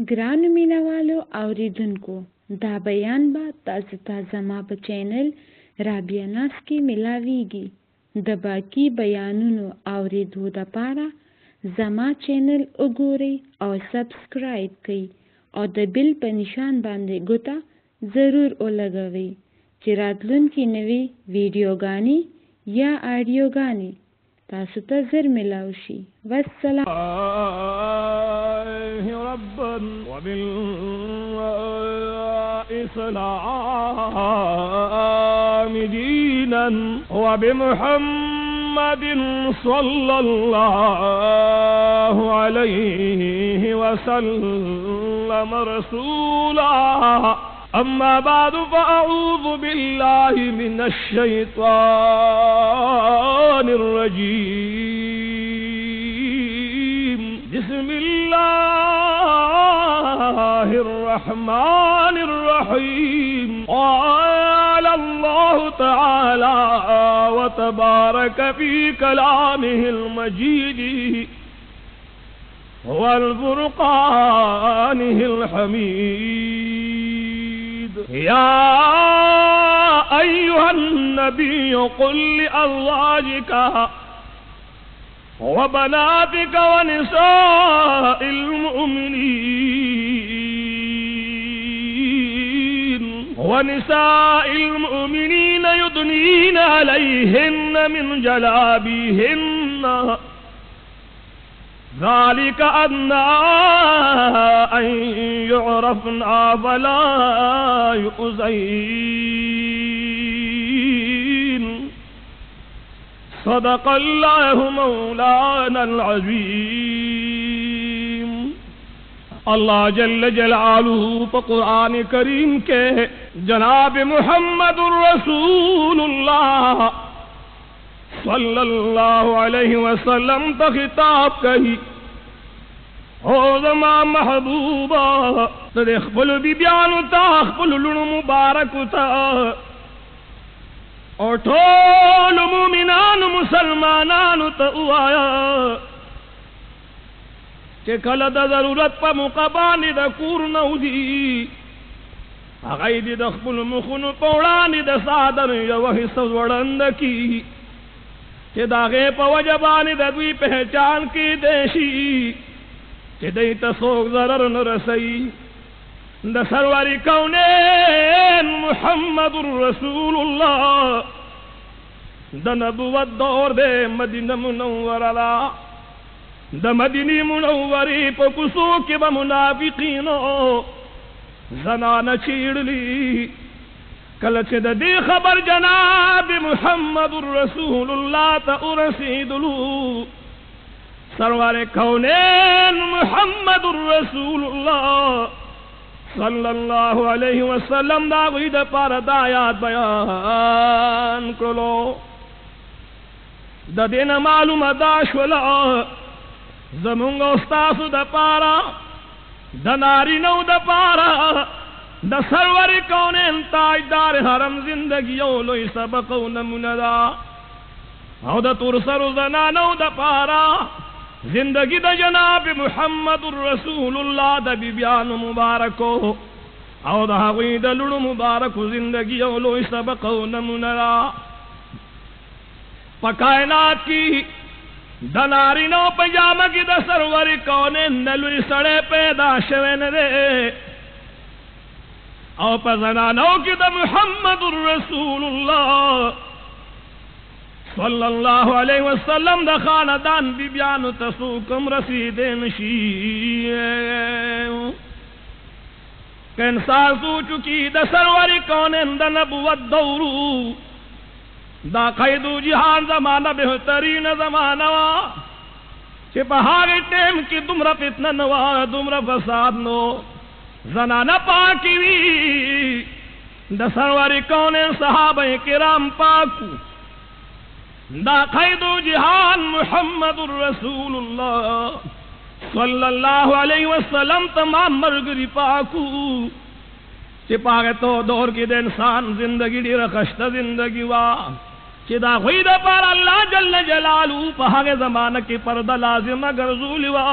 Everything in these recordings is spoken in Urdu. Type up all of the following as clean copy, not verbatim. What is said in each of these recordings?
گران مینا والو اوریدونکو دا بیان با تاسو ته زما په چینل رابعه ناس کې ملاویږي. د باقی بیانونو اوریدو دپاره زما چینل وګورئ او سبسکرایب کړئ او د بیل په نشان باندې ګوته ضرور ولګوئ چې راتلونکي نوې ویډیوګانې یا آډیوګانې تاسو ته زر ملاو شي. والسلام ربا وبالإسلام دينا وبمحمد صلى الله عليه وسلم رسولا. أما بعد فأعوذ بالله من الشيطان الرجيم. بسم الله الرحمن الرحيم. قال الله تعالى وتبارك في كلامه المجيد والفرقانه الحميد. يا أيها النبي قل لأزواجك وبناتك ونساء المؤمنين يدنين عليهن من جلابيبهن ذلك أدنى أن يعرفن فلا يؤذين. صدق الله مولانا العظيم. اللہ جل جلالہ قرآن کریم کے جناب محمد الرسول اللہ صلی اللہ علیہ وسلم تا خطاب کہی او زمان محبوبہ تدخبل بی بیانو تا اخبل لن مبارک تا اور ٹھول مومنان مسلمانان تا اوایا کہ کل دا ضرورت پا مقبانی دا کور نو دی اغید دا خبل مخون پوڑانی دا سادر یوہی سوڑند کی کہ دا غیب وجبانی دا دوی پہچان کی دیشی کہ دیتا سوک ضرر نرسی. دا سروری کونین محمد الرسول اللہ دا نبوت دور دے مدینہ منور اللہ دا مدینی منوری پا کسو کی با منافقینو زنان چیڑ لی. کلچ دا دی خبر جناب محمد الرسول اللہ تا ارسیدلو سرور کونین محمد الرسول اللہ صلی اللہ علیہ وسلم دا غید پار دایات بیان کرلو. دا دین معلوم داشولا زمونگا استاسو دا پارا دا ناری نو دا پارا دا سرور کونین تاجدار حرم زندگیو لوی سبقو نموندا او دا ترسر زنانو دا پارا زندگی دا جناب محمد الرسول اللہ دا بی بیان مبارکو او دا حقی دا لڑ مبارکو زندگیو لوی سبقو نموندا. پکائنات کی دناری نو پجامہ کی دا سروری کونین نلوی سڑے پیدا شوین دے او پزنانو کی دا محمد الرسول اللہ صلی اللہ علیہ وسلم دا خاندان بی بیانو تسوکم رسیدین شیئے کہ انسان سو چکی دا سروری کونین دا نبوت دورو دا قیدو جہان زمانہ بہترین زمانہ چی پہاگی ٹیم کی دمرا فتنہ نوا دمرا فساد نو زنانہ پاکی وی دا سروری کونین صحابہ کرام پاکو دا قیدو جہان محمد الرسول اللہ صلی اللہ علیہ وسلم تمام مرگری پاکو چی پاگے تو دور کی دے انسان زندگی دی رخشت زندگی وا چی دا غید پر اللہ جل جلالو پہاگے زمانہ کی پردہ لازم گرزولی وا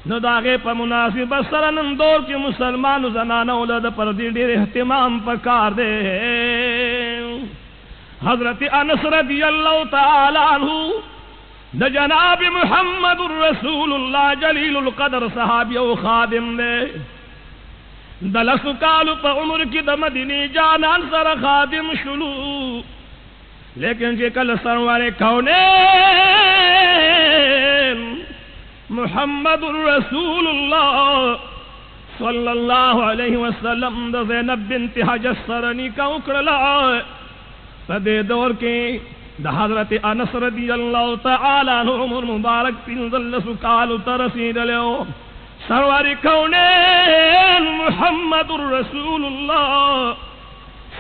نو داغه په مناسبت سره نن دور کې مسلمانو زنانو له د پردې ډېر اهتمام پکار دی. حضرت انس رضی اللہ تعالی عنہ د جناب محمد رسول اللہ جلیل القدر صحابی و خادم نے دلس کال پا عمر کی د مدینی جانان سر خادم شلو، لیکن جے کل سرور کونین محمد رسول اللہ صلی اللہ علیہ وسلم د زینب بنت حجر سر نکاح کرلا. پدے دور کے دا حضرت انس رضی اللہ تعالی عنہ عمر مبارک پنزل سکال ترسید لیو. سرور کونین محمد رسول اللہ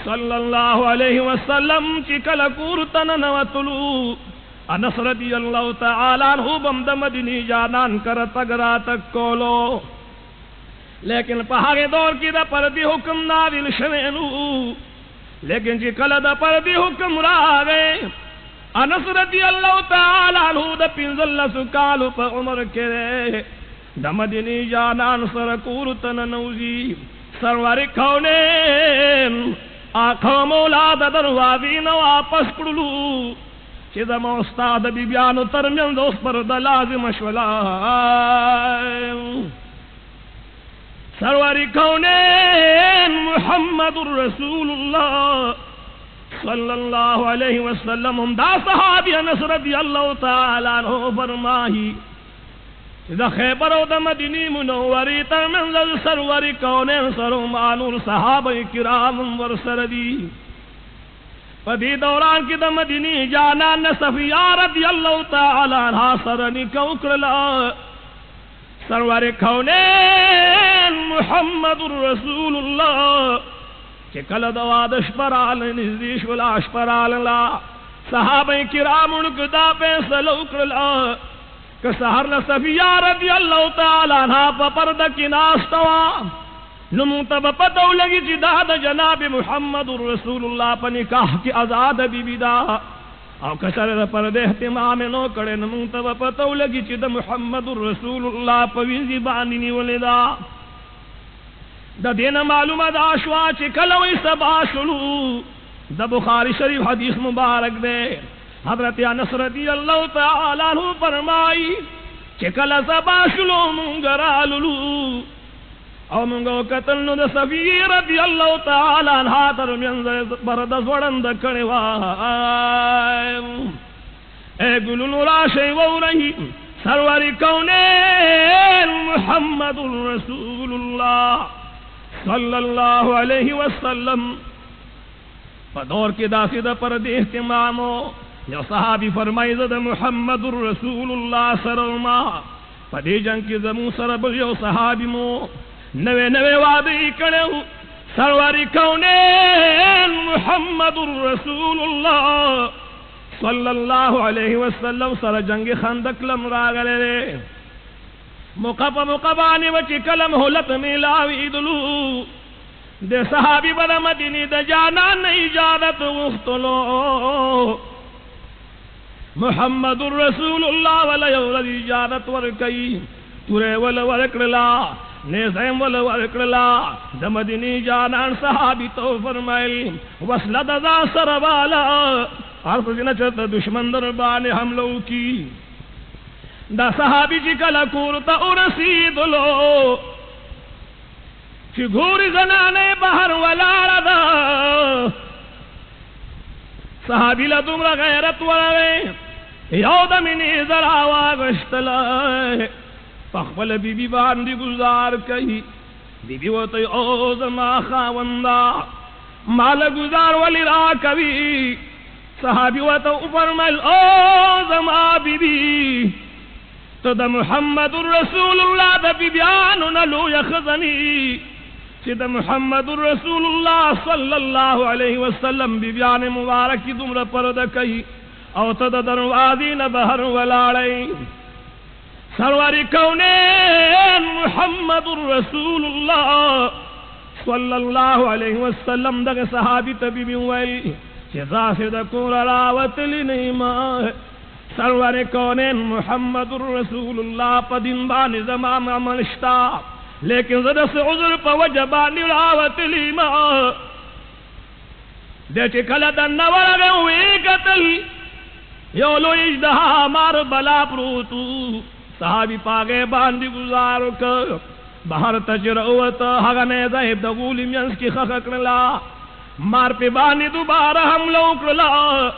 صلی اللہ علیہ وسلم چکل کورتن نوتلو. انس رضی اللہ تعالی عنہ بمد مدینی جانان کر تگرا تک کولو، لیکن پہاگے دور کی دا پردی حکم نازل شوینو. لیکن جی کل دا پردی حکم را گئے انس رضی اللہ تعالی عنہ دا پنزل سکالو پا عمر کرے دا مدینی جانان سر کورتن نوزی. سرور کونین آنکھو مولا دا دروازی نو واپس کرلو چی دا موستاد بی بیانو ترمین دوست پر دا لازم شولا. سرور کونین محمد رسول اللہ صلی اللہ علیہ وسلم دا صحابی انس رضی اللہ تعالی عنہ فرمائی دا خیبر و دا مدینی منوری تر منزل سرور کونین سرمانور صحابہ کرام ورسردی. پدی دوران کی دا مدینی جانان صفیہ رضی اللہ تعالی عنہ سرنی کوکرلا. سرور کونین محمد رسول اللہ چکل دوادش پرال نزدیش ولاش پرال لا. صحابہ کرام انکدا فیصلہ اکرلا کہ سہر صفیہ رضی اللہ تعالی عنہ پا پردکی ناستوا نمونتب پتو لگی چی داد جناب محمد رسول اللہ پا نکاح کی آزاد بی بی دا او کسر دا پرد احتمام نو کڑے نمونتب پتو لگی چی دا محمد رسول اللہ پا ویزی بانی نیولی دا. دا دین معلوم دا شوا چی کلوی سبا شلو. دا بخاری شریف حدیث مبارک دے حضرت انس رضی اللہ تعالی عنہ فرمائی چی کل سبا شلو منگراللو او منگو قتلنو دا صفی رضی اللہ تعالی عنہ ترمین بردس وڑند کڑوائی. اے گلو نراشی وو رہی سرور کونین محمد رسول اللہ صلی اللہ علیہ وسلم. دور کی داسی دا پر دی اہتمامو یو صحابی فرمائی زد محمد رسول اللہ سرما پدی جنگ کی زمون سرب یو صحابی مو نوے نوے وعدی کڑیو. سرور کونین محمد رسول اللہ صلی اللہ علیہ وسلم سر جنگ خندق لم راگلے رے. مقبانی وچی کلم حلت میلاوی دلو دے صحابی بدا مدینی دا جانان اجازت وختلو. محمد رسول اللہ ولی ولدی اجازت ورکی تورے ول ورکڑلا نیزیم ول ورکڑلا. دا مدینی جانان صحابی تو فرمائل وصل دا سروالا عرف جنچت دشمن دربان حملو کی. دا صحابی چی کلا کورتا ارسید لو چی گھوری زنانے بہر والارا دا. صحابی لدومرا غیرت ورے یودمینی ذرا گشتلائے پخبل بی بی باندی گزار کئی. بی بی وہ تو او زما خاوندا مال گزار ولی را کبھی. صحابی وہ تو فرمائل او زما بی بی تو دا محمد رسول اللہ دا بی بیانو نلو یخزنی چی دا محمد رسول اللہ صلی اللہ علیہ وسلم بی بیان مبارکی دمرا پرد کئی او تا دا دروازی نبہر ولاڑی. سرور کونین محمد رسول اللہ صلی اللہ علیہ وسلم دا صحابی تبی بیوئی چی ذافی دا کور راوت لی نیمائی سرور کونین محمد الرسول اللہ پا دن بانی زمان عمل شتا لیکن زدہ سے عذر پا وجبانی راوت لیما دے چی کلدن نورگے ہوئی قتل یولو اجدہا مار بلا پروتو صحابی پاگے باندی گزارو کر بہر تجروتا حغنے زہب دا غولی مینس کی خخکرلا مار پی بانی دوبارہ حملہ اکرلا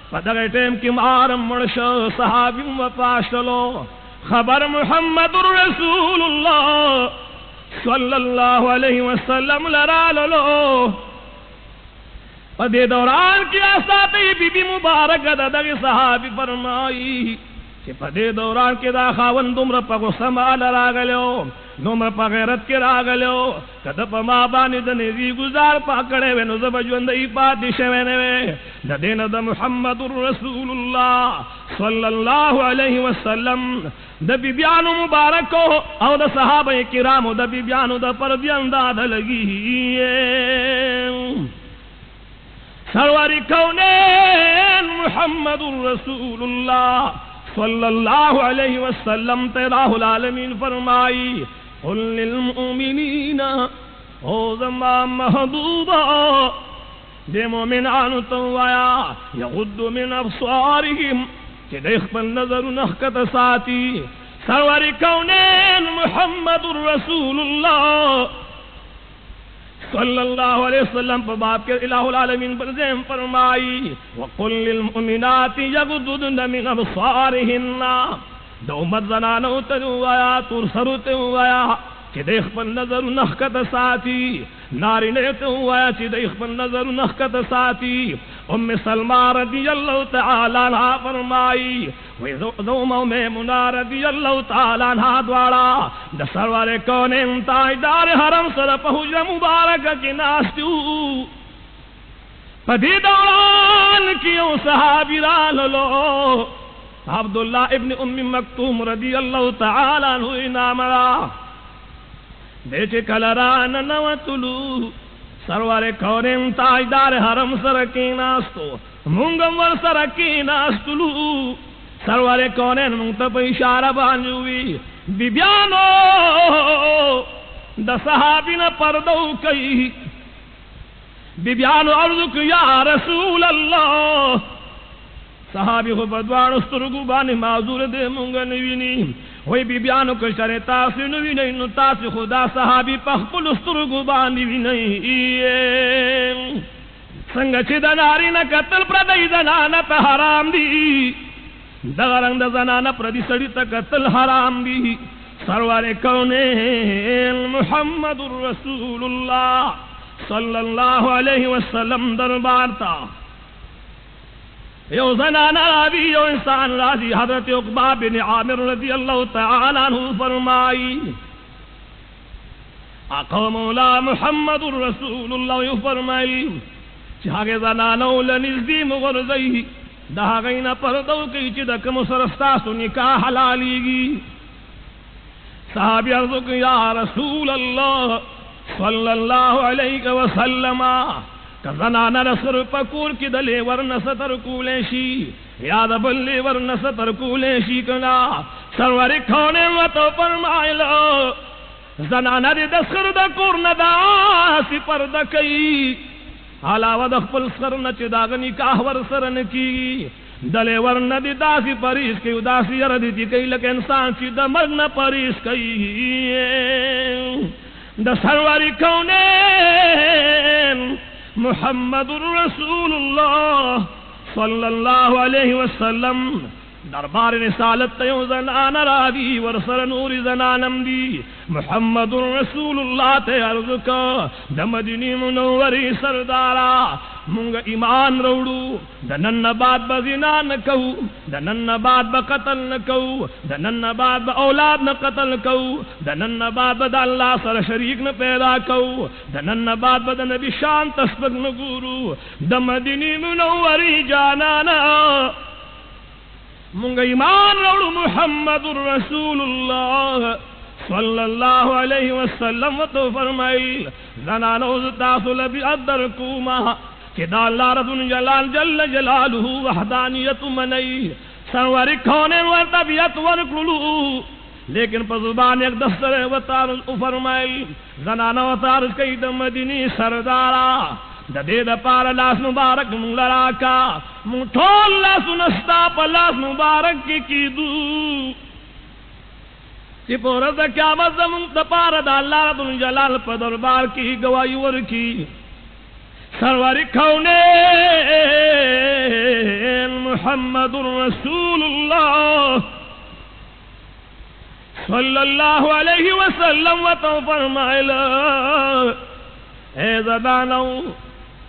پدغی ٹیم کی مارم مرشا صحابی وفاشلو خبر محمد الرسول اللہ صلی اللہ علیہ وسلم لراللو پدے دوران کی آساتی بی بی مبارک دغی صحابی فرمائی کہ پدے دوران کی دا خاون دمر پا غسما لراغلیو نمر پا غیرت کی راغلیو کد پا ما بانی دنیزی گزار پاکڑے وے نزب جوندئی پاتی شوینے وے دا دین دا محمد الرسول اللہ صلی اللہ علیہ وسلم دا بی بیانو مبارکو او دا صحابہ کرامو دا بی بیانو دا پردیان داد لگی سروری کونین محمد الرسول اللہ صلی اللہ علیہ وسلم تیراہ العالمین فرمائی قل للمؤمنین او زمان محبوبا دے مومنانو توایا یغد من ابصارهم کہ دیکھ پر نظر نحکت ساتی سرور کونین محمد الرسول اللہ صلی اللہ علیہ وسلم پر باب کے الہ العالمین پر زیم فرمائی وقل للمؤمنات یغضضن من ابصارهن دو امت زنانو تنوایا ترسرو تنوایا چی دیکھ پر نظر نحکت ساتی نارینے تنوایا چی دیکھ پر نظر نحکت ساتی ام سلمہ رضی اللہ تعالیٰ عنہ فرمائی ویزوم میمنہ رضی اللہ تعالیٰ عنہ دوارا دا سرور کونین تاجدار حرم سر پہوج مبارک کی ناستیو پدی دوران کیوں صحابی راللو عبداللہ ابن ام مکتوم رضی اللہ تعالیٰ عنہ نامرا دے چے کلران نوتلو سرور کونین تاجدار حرم سرکی ناستو منگم ور سرکی ناستلو سرور کونین منتب اشارہ بانجوی بی بیانو دا صحابین پردو کئی بی بیانو عرضک یا رسول اللہ صحابی خو بدوان استرگو بانی معذور دے منگا نوینی وی بی بیانو کشتر تاسی نوینی نو تاسی خدا صحابی پخپل استرگو بانی وینی سنگ چی دناری نا قتل پردی زنانا تا حرام دی دغرنگ دا زنانا پردی سڑی تا قتل حرام دی سرور کونین محمد الرسول اللہ صلی اللہ علیہ وسلم دربار تا یو زنانا راوی یو انسان راضی حضرت عقبہ بن عامر رضی اللہ تعالیٰ عنہ فرمائی آقا مولا محمد الرسول اللہ فرمائی چاہے زنانو لنزدی مغرزی دا غینا پردو کی چی دک مصرفتاسو نکاح حلالی گی صحابی ارزق یا رسول اللہ صلی اللہ علیہ وسلم زنانا رسر پکور کی دلے ورن ستر کولے شی یاد بلے ورن ستر کولے شی کنا سرور کھونے وطو فرمائلو زنانا دی دسخر دا کور ندا سی پرد کئی علاوہ دخپل سرن چی داغنی کاہ ور سرن کی دلے ورن دی داسی پریس کی داسی اردی تی کئی لک انسان چی دا مرن پریس کئی دا سروری کونین محمد الرسول اللہ صلی اللہ علیہ وسلم دربار رسالت تیو زنان رادی ورسر نور زنانم دی محمد الرسول اللہ تے عرض کا دا مدینی منوری سردارا منگا ایمان روڑو دنن بعد با زنا نکو دنن بعد با قتل نکو دنن بعد با اولاد نقتل کو دنن بعد با دا اللہ سر شریک ن پیدا کو دنن بعد با دا نبی شان تسبق نگورو دا مدینی منوری جانانا منگا ایمان روڑو محمد الرسول اللہ صلی اللہ علیہ وسلم تو فرمائی زنانو تاسو لبی ادر کوما کہ دا اللہ رب جلال جل جلالہ وحدانیت منئی سنوری کونین ور طبیعت ورکلو لیکن پر زبان ایک دستر و تارز فرمائل زنانا و تارز کئی دا مدینی سردارا دا دے دا پارا لاس مبارک مون لراکا مون ٹھول لاس نستا پا لاس مبارک کی دو چی پورا دا قیامت دا مون دا پارا دا اللہ رب الجلال پا دربار کی گواہی ورکی سرور کونین محمد رسول اللہ صلی اللہ علیہ وسلم و تو فرمائلا اے زدانو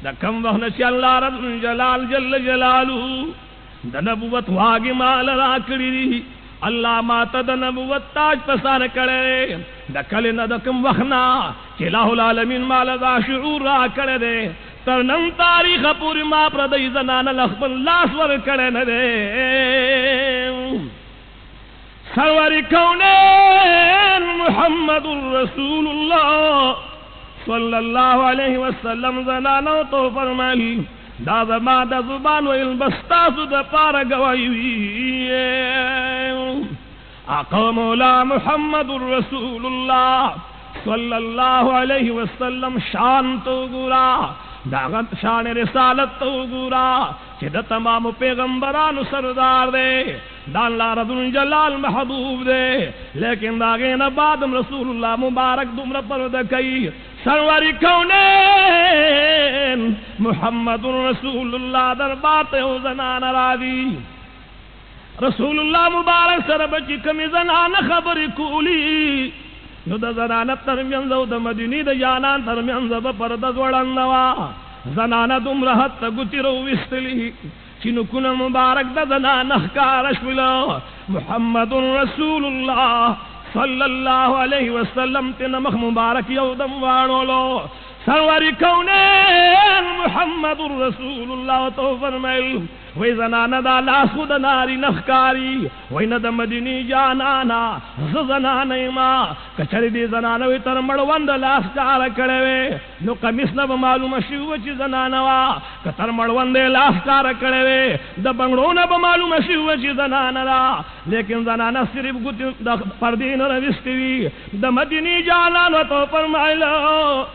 دا کم وقت چی اللہ رب جلال جل جلالو دا نبوت واگی مال را کری اللہ ماتا دا نبوت تاج پسار کرے دا کلنا دا کم وقتنا چی الہ العالمین مال دا شعور را کرے ترنم تاریخ پوری ما پردی زنان لخبن لاس ور کرے ندے سرور کونین محمد رسول اللہ صلی اللہ علیہ وسلم زنانو تو فرمائی دا زما دا زبان و البستاس دا پارا گوائی آقا مولا محمد رسول اللہ صلی اللہ علیہ وسلم شان تو گورا داغت شان رسالت تو گورا چی دا تمام پیغمبران سردار دے دا اللہ رب الجلال محبوب دے لیکن داغین بعدم رسول اللہ مبارک دمر پرد کئی سروری کونین محمد رسول اللہ در بات او زنان راضی رسول اللہ مبارک سر بچی کمی زنان خبر کولی نو دا زنان ترمین زو دا مدینی دا جانان ترمین زو پردد وڑندوا زنان دم رہت گتی رو وستلی چنو کن مبارک دا زنان اخکارش بلا محمد رسول اللہ صلی اللہ علیہ وسلم تنمخ مبارک یودم وانولو سروری کونین محمد رسول اللہ تو فرمیل وی زنانا دا لاس خود ناری نخکاری وی ند مدینی جانانا زنانی ما کچری دی زنانوی تر مڑوند لاس کار کڑوے نو قمیس نب معلوم شیو چی زنانوا کتر مڑوند لاس کار کڑوے دا بنگڑو نب معلوم شیو چی زنانا لیکن زنانا صرف گتی پردین روستوی دا مدینی جانانا تو فرمائلو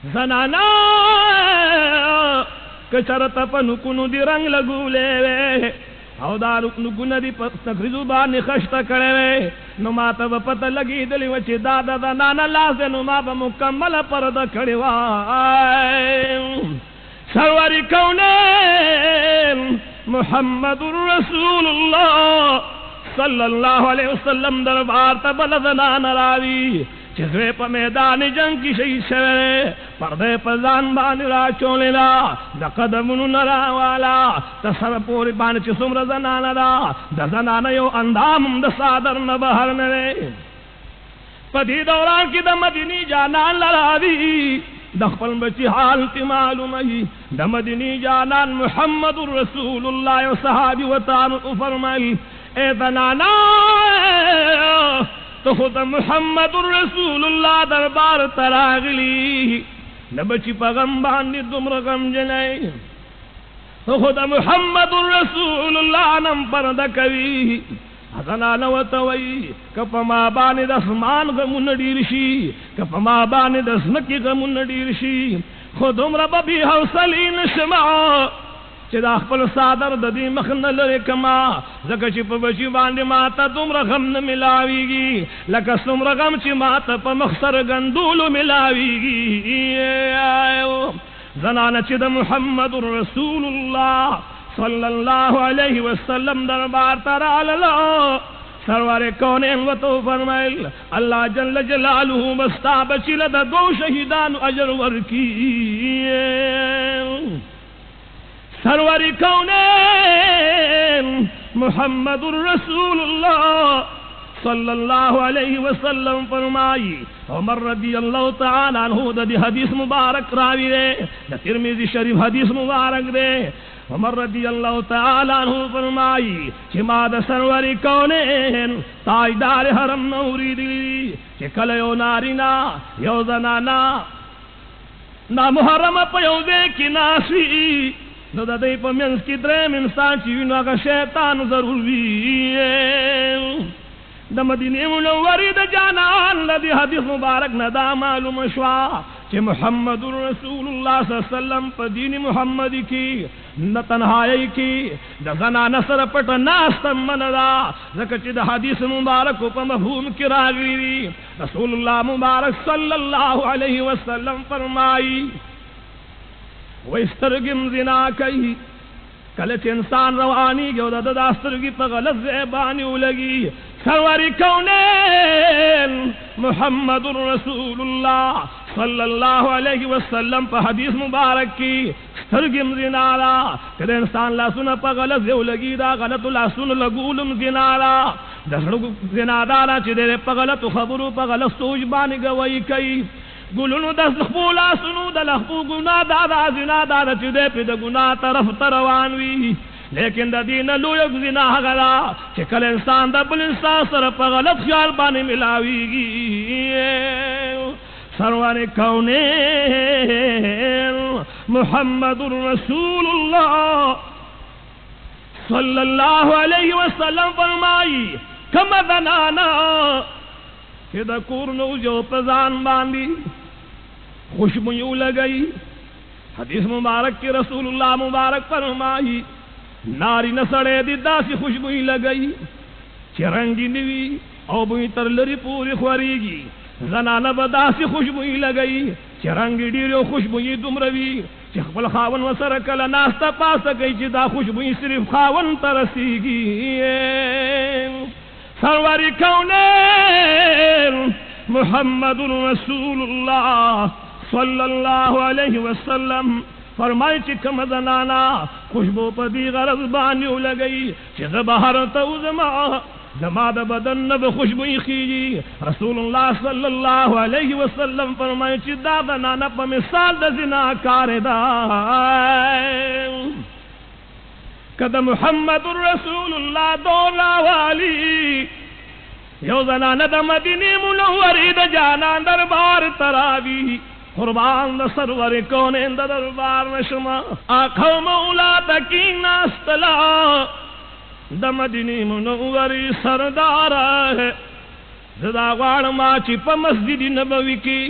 زنانا کچرت پا نکنو دی رنگ لگو لے وے او دا نکنو دی تکریزو بانی خشت کرے وے نو ما تا پتا لگی دلی وچی دادا دا نانا لازے نو ما با مکمل پرد کڑی وائے سروری کونین محمد رسول اللہ صلی اللہ علیہ وسلم دربار تا بلدنان راوی چزوے پا میدان جنگ کی شہید شوے پردے پا زان بانی را چولینا دا قدمونو نرا والا تا سر پوری بانی چی سمر زنانا دا زنانا یو اندام دا سادر نبہر نوے پا دی دوران کی دا مدینی جانان لرا دی دا خپل بچی حال تی معلومی دا مدینی جانان محمد رسول اللہ و صحابی و تانو فرمائی اے زنانا تو خود محمد رسول اللہ دربار تراغلی نبچی پا غم باندی دمر غم جنائی تو خود محمد رسول اللہ نم پردکوی حسنانا و توئی کپا ما بانی دسمان غمون ڈیرشی کپا ما بانی دسنکی غمون ڈیرشی خود عمر ببی حوصلین شما چی دا خپل سادر دا دی مخن لرے کما زکا چی پا بچی باندی ماتا دمر غم نملاوی گی لکا سمر غم چی ماتا پا مخصر گندولو ملاوی گی زنانا چی دا محمد رسول اللہ صلی اللہ علیہ وسلم دربار تراللہ سرور کونین و تو فرمائل اللہ جل جلالہ بستا بچی لدہ دو شہیدان اجر ورکی سروری کونین محمد رسول اللہ صلی اللہ علیہ وسلم فرمائی عمر رضی اللہ تعالی عنہ دا دی حدیث مبارک راوی دے دا ترمذی شریف حدیث مبارک دے عمر رضی اللہ تعالی عنہ فرمائی چی ما دا سروری کونین تاجدار حرم نوری دی چی کل یو نارینا یو زنانا نا محرم پیو دے کی ناسی نو د دې په منځ کې دریم انسان چې وي نو هغه شیطان ضرور وي. د مدینې منورې د جانان له دې حدیث مبارک نه دا معلومه شوه چې محمد رسول الله صلی الله علیه وسلم په دین محمدي کې نه تنهایی کې د زنانه سره پټه ناسته منه ده، ځکه چې د حدیث مبارکو په مفهوم کې راغلي دي. رسول الله مبارک صلی الله علیه وسلم فرمایي وایي سترګې زنا کوي. کله چې انسان روانېږي او د ده سترګې په غلط ځای باندې ولګي، سرور کونین محمد رسول الله صلی الله علیه وسلم په حدیث مبارک کې سترګې زنا ده. کله انسان لاسونه په غلط ځای ولګي، دا غلط لاسونه لګولم زنا ده. د زړه زنا ده چې د په غلطو خبرو په غلط سوچ باندې ګویي کوي. ګلونو د خپل لاسونو د لخوا ګناه ده زنا ده چې د په د ګناه طرف ته روان وي. لیکن د دین لوی زنا هغه ده چې کله انسان د بل انسان سره په غلط خیال باندې ملاويږي. سرور کونین محمد رسول الله صلی الله علیه وسلم فرمایي کما زنانا چې د کور نو جو په ځان باندې خوشبو لګئی. حدیث مبارک کې رسول الله مبارک فرمایي ناری نسړې دي داسې خوشبو لګئی چې رنگین وي او بوی تر لري پوری خوريږي. زنانه به داسې خوشبو لګئی چې رنگ ډیر او خوشبو دومره وي چې خپل خاون وسره کله ناسته پاسه کوي چې دا خوشبو صرف خاون ته رسیږي. سرور کونین محمد رسول الله صلی الله علیه وسلم فرمائے چې کوم زنانا خوشبو په دې غرض باندې ولګي چې د بهر ته وزما زما د بدن نه به خوشبو خيږي. رسول الله صلی الله علیه وسلم فرمائے چې دا زنانا په مثال د زناکار ده. کده محمد رسول الله دولا والی یو زنانه د مدینه منورې د جانان دربار تراوی قربان د سرور کونین د دربار نشما آقا مولا تکین ناستلا د مدینه منورې سردار زدا غواړم چې په مسجد نبوي کې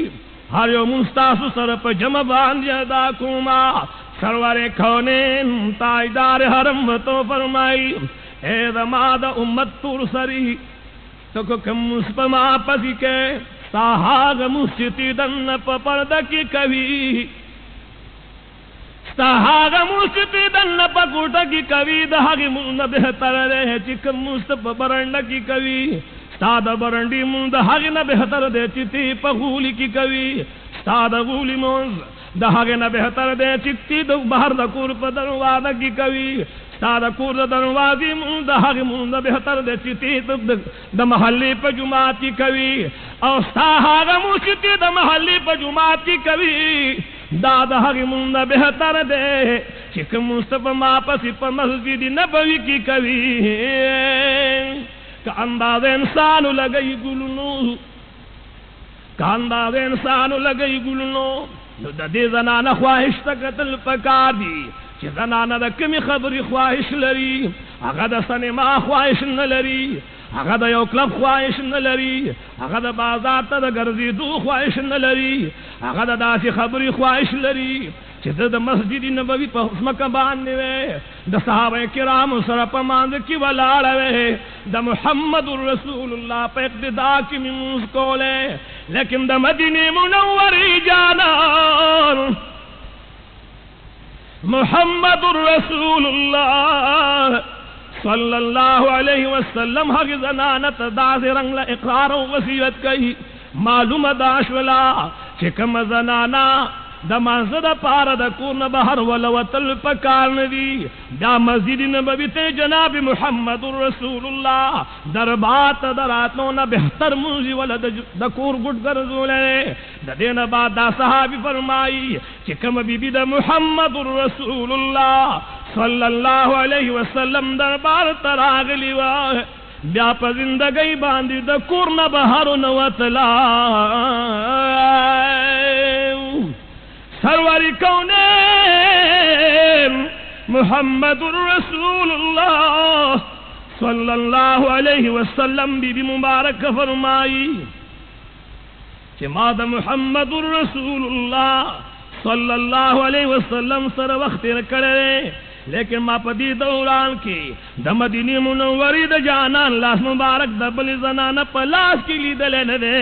هر یو مستاسو سره په جمع باندې ادا کوما. سرور کونین تاجدار حرم تو فرمائی اے زما د امت تور سری تو کم مسپما پسی کے ساہاگ مسجدی دن پا پردہ کی کبھی ساہاگ مسجدی دن پا کوٹا کی کبھی دہاگی من بہتر رہے چکم مستپا برنڈا کی کبھی سادہ برنڈی من دہاگی نہ بہتر دے چتی پا غولی کی کبھی سادہ غولی منز دہاگی نہ بہتر دے چتی دو بہر دکور پا دروازہ کی کبھی سادہ کور دروازی من دہاگی من بہتر دے چتی د محلی پا جماعت کی کبھی او ساہاگ موسیقی د محلی پا جماعت کی کبھی دادہاگی من بہتر دے چکم مصطفی ما پسی پا مسجد نبوی کی کبھی کہ انداز انسانو لگئی گلنو کانداز انسانو لگئی گلنو نو دا دی زنانا خواہش تکتل پکار دی چې زنانا دا کمی خبری خواہش لری اگا دا سنما خواہش نلری اگا دا یو کلب خواہش نلری اگا دا بازار تا دا گرزی دو خواہش نلری اگا دا داسی خبری خواہش لری چې د مسجد نبوی په اسمکه باندې وې د صحابه کرام سره په مانځ کې ولاړ وې د محمد رسول الله په اقتدا کې موږ کوله لیکن د مدینه منورې جانان محمد رسول الله صلی الله علیه وسلم هغه زنانه داس رنگ له اقرار او وصیت کوي معلومه داشولا چې کوم زنانه دا منزد پارا دا کورن بہر ولوتل پکار ندی دا مسجد نبوی تے جناب محمد رسول اللہ دربات دراتنونا بہتر موزی والا دا کور گٹ گرزولے دا دین بعد دا صحابی فرمائی چکم بی بی دا محمد رسول اللہ صلی اللہ علیہ وسلم دربار تراغلی واہ بیا پا زندگی باندی دا کورن بہر نوتلا سروری کونین محمد الرسول اللہ صلی اللہ علیہ وسلم بی بی مبارک فرمائی کہ ماد محمد الرسول اللہ صلی اللہ علیہ وسلم سر وقت رکڑے لیکن ما پدی دوران کی د مدینی منوری د جانان لاس مبارک دبل زنان پلاس کی لی دلین دے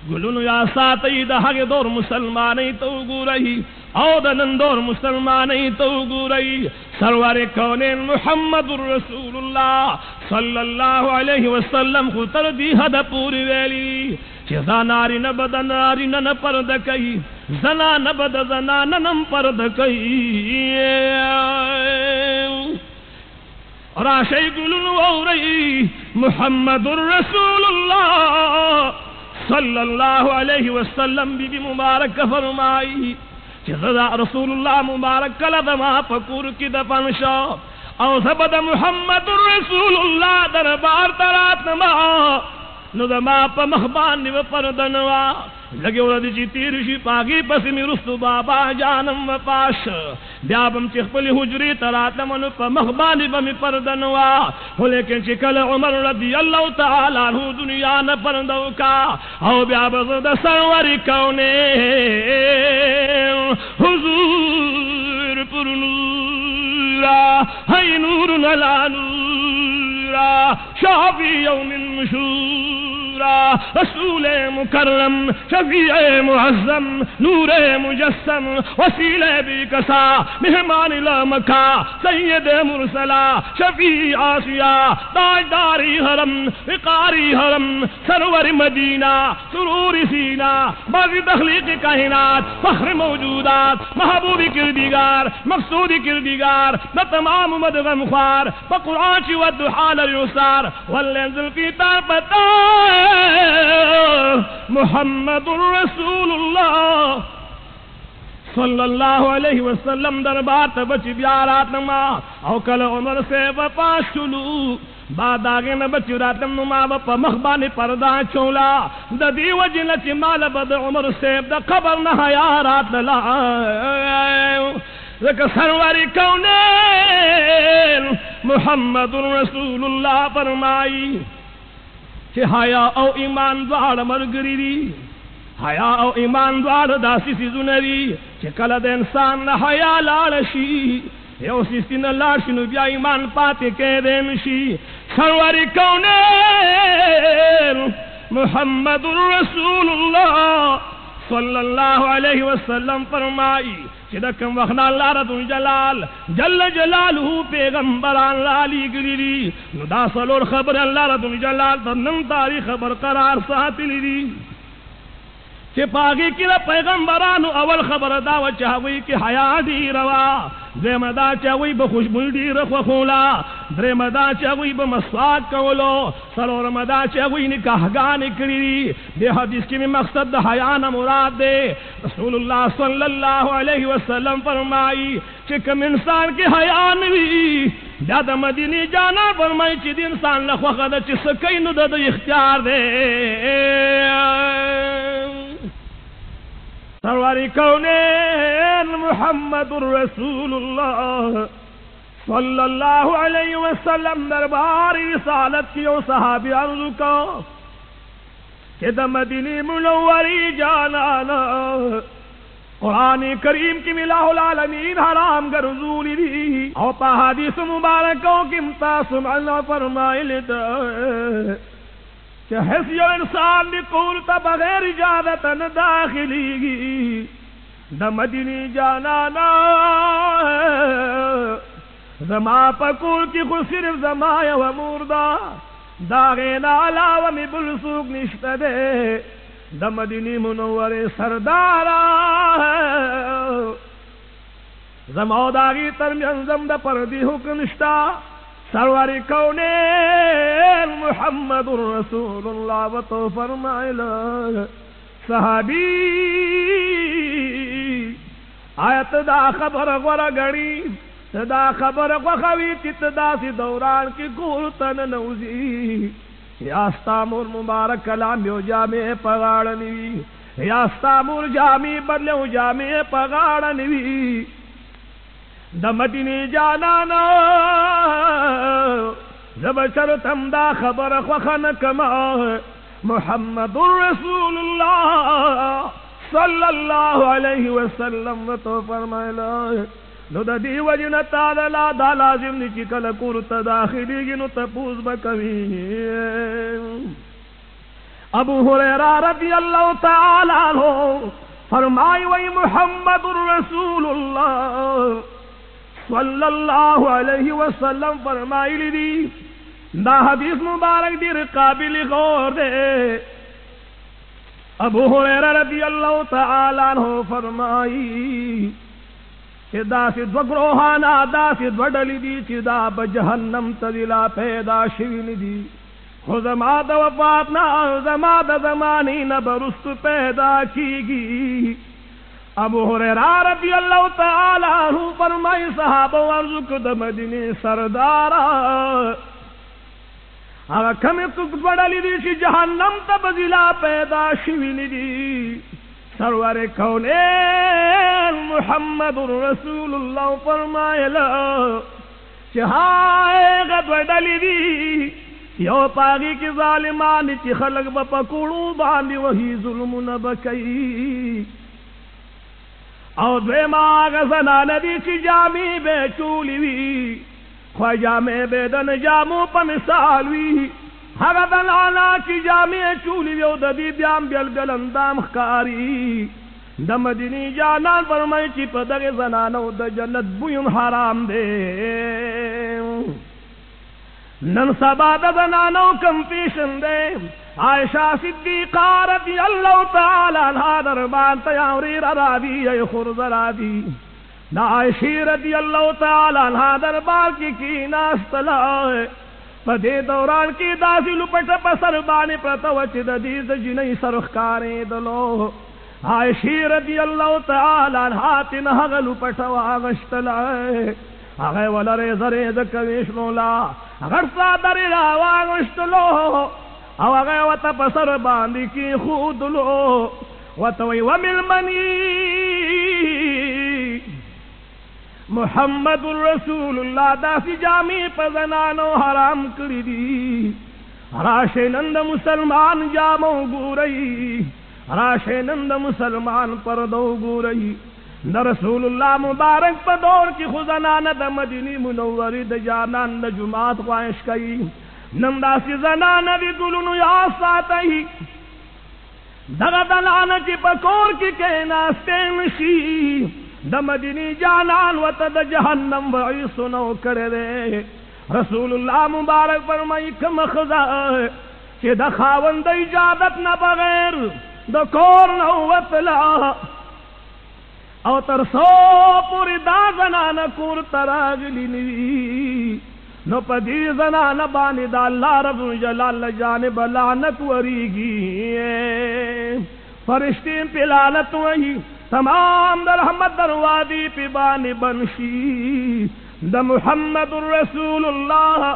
گلونو یا ساتی دا حق دور مسلمانی تو گو رہی او دا نندور مسلمانی تو گو رہی سرور کونین محمد الرسول اللہ صلی اللہ علیہ وسلم خطر دی حد پوری ویلی چی زناری نبد ناری نن پرد کئی زنا نبد زنا ننم پرد کئی راشی گلونو او رہی محمد الرسول اللہ صلی اللہ علیہ وسلم بی بی مبارک فرمائی کہ رسول اللہ مبارک کل دما پکور کی دفن شو او زبد محمد الرسول اللہ دربار ترات نما نو دما پا مخبان نیو پردنوا لگے ورد چی تیرشی پاگی پسی می رستو بابا جانم و پاش بیابم چی خپلی حجری تراتم نو پا مخبانی بمی پردنوا ہو لیکن چی کل عمر رضی اللہ تعالیٰ عنہ دنیا نا پردو کا او بیاب زد سروری کونے حضور پر نورا ہے نور نلا نورا شافی یوم مشورا رسول مکرم شفیع معظم نور مجسم وسیلہ بھی کسا مہمان لامکا سید مرسلا شفیع آسیا تاجداری حرم وقاری حرم سرور مدینہ سرور سینہ بازی تخلیق کائنات فخر موجودات محبوب کردگار مقصود کردگار نہ تمام مدغم خوار فقرآن چی ودحال الرسار واللنزل فی تابتا محمد الرسول اللہ صلی اللہ علیہ وسلم دربار تبچ بیارات نما او کل عمر سے وپاس شلو بعد آگے نبچ راتم نما وپا مخبانی پردان چولا دا دی وجل چی مال بد عمر سے دا قبر نحیارات لا ذکر سروری کونین محمد الرسول اللہ فرمائی کہ حیا او ایمان دوار مرگری دی حیا او ایمان دوار داسی سی زنری کہ کلد انسان نہ حیا لارشی یو سیستی نہ لارشی نو بیا ایمان پاتے کے دینشی سروری کونین محمد الرسول اللہ صلی اللہ علیہ وسلم فرمائی چدکم وخنا اللہ رب الجلال جل جلالہ پیغمبران لالی گلی نو دا سلور خبر اللہ رب الجلال تا نم تاریخ برقرار ساتھ لی چی پاگی کلا پیغمبرانو اول خبر دا و چاہوی کی حیا دی روا درم دا چاہوی بخوشبوی دی رخوخولا درم دا چاہوی بمسواک کولو سلورم دا چاہوی نکاحگان کری دے حدیث کی میں مقصد دا حیانا مراد دے رسول اللہ صلی اللہ علیہ وسلم فرمائی چی کم انسان کی حیانوی دا مدینی جانا فرمائی چی دی انسان لخوخد چی سکینو دا اختیار دے سروری کونین محمد الرسول اللہ صلی اللہ علیہ وسلم دربار رسالت کی او صحابی عرض کو کہ دا مدینی منوری جانانا قرآن کریم کی ملاح العالمین حرام گرزولی دی او پا حدیث مبارکوں کی امتاسم اللہ فرمائی لیتا کہ حسی و انسان بھی قولتا بغیر اجازت داخلی گی دا مدینی جانانا زما پکول کی خود صرف زمایا و مردہ داغینا علاوہ میں بلسوک نشتہ دے دا مدینی منور سردارا زما داغی ترمیان زم دا پردی حکم نشتہ سروری کونین محمد الرسول اللہ و تو فرمائلہ صحابی آیت دا خبر غور گڑی دا خبر غوخوی تیت دا سی دوران کی گولتن نوزی یاستامور مبارک کلامیو جامع پغاڑنوی یاستامور جامع بدلیو جامع پغاڑنوی د مدینی جانانا زبچرتم دا خبر خوخن کما محمد رسول اللہ صلی اللہ علیہ وسلم تو فرمائلا نو دا دی وجن تعالی دا لازم نی چی کل کورت داخلی گی نو تپوز بکوی ابو ہریرہ رضی اللہ تعالی عنہ فرمائی وی محمد رسول اللہ صلی اللہ علیہ وسلم فرمائی لی دی دا حدیث مبارک دیر قابل غور دے ابو ہریرہ رضی اللہ تعالی عنہ فرمائی کہ دا سی دو گروہانا دا سی دو ڈلی دی چی دا بجہنم تدلا پیدا شوین دی خو زما دا وفاتنا زما دا زمانی نبرست پیدا کی گی ابو ہریرہ رضی اللہ تعالی عنہ فرمائی صحابہ ورزق دا مدینی سردارا اگا کمی کک بڑلی دی چی جہنم تب ضلع پیدا شوین دی سرور کونین محمد رسول اللہ فرمائلا چہائے غد بڑلی دی یو پاگی کی ظالمانی چی خلق با پکوڑو باندی وہی ظلم نبکی او دوی ماغ زنان دی چی جامی بے چولی وی خواہ جامع بیدن جامو پا مثال وی ہگا دلانا چی جامع چولی وی او دبی بیام بیل گلندام خکاری دا مدینی جانان فرمائی چی پا دغی زنانو دا جنت بویم حرام دے نن سبا دا زنانو کمپیشن دے عائشہ صدیقہ رضی اللہ تعالی عنہ دربان تیاوری رادی ای خرز رادی دا عائشی رضی اللہ تعالی عنہ دربار کی ناستلائے پدے دوران کی داسی لپٹ پسر بانی پرتوچ ددیز جنہی سرخکاریں دلو عائشی رضی اللہ تعالی عنہ تنہا لپٹ واغشتلائے اغی ولر زرید کویشنولا اگر سادر راواغشتلو او اغی وطا پسر باندی کی خودلو وطوی ومل منی محمد رسول اللہ داسی جامی پزنانو حرام کری دی راشے نند مسلمان جامو گو رئی راشے نند مسلمان پردو گو رئی دا رسول اللہ مبارک پا دور کی خزنان دا مدینی منوری دا جانان دا جماعت خواہش کئی نمداسی زنان دی گلونو یا ساتئی دغا دلانا چی پکور کی کیناستے مشی دا مدینی جانان وطا دا جہنم وعی سنو کردے رسول اللہ مبارک فرمائی کم خدا چی دا خاون دا اجادت نا بغیر دا کور نو وطلا او ترسو پوری دا زنان کور تراغلی نوی نو پدی زنان بانی دا اللہ رب جلال جانب لعنت وریگی فرشتین پی لعنت وہی تمام در رحمت در وادی پی بانی بنشی دا محمد رسول اللہ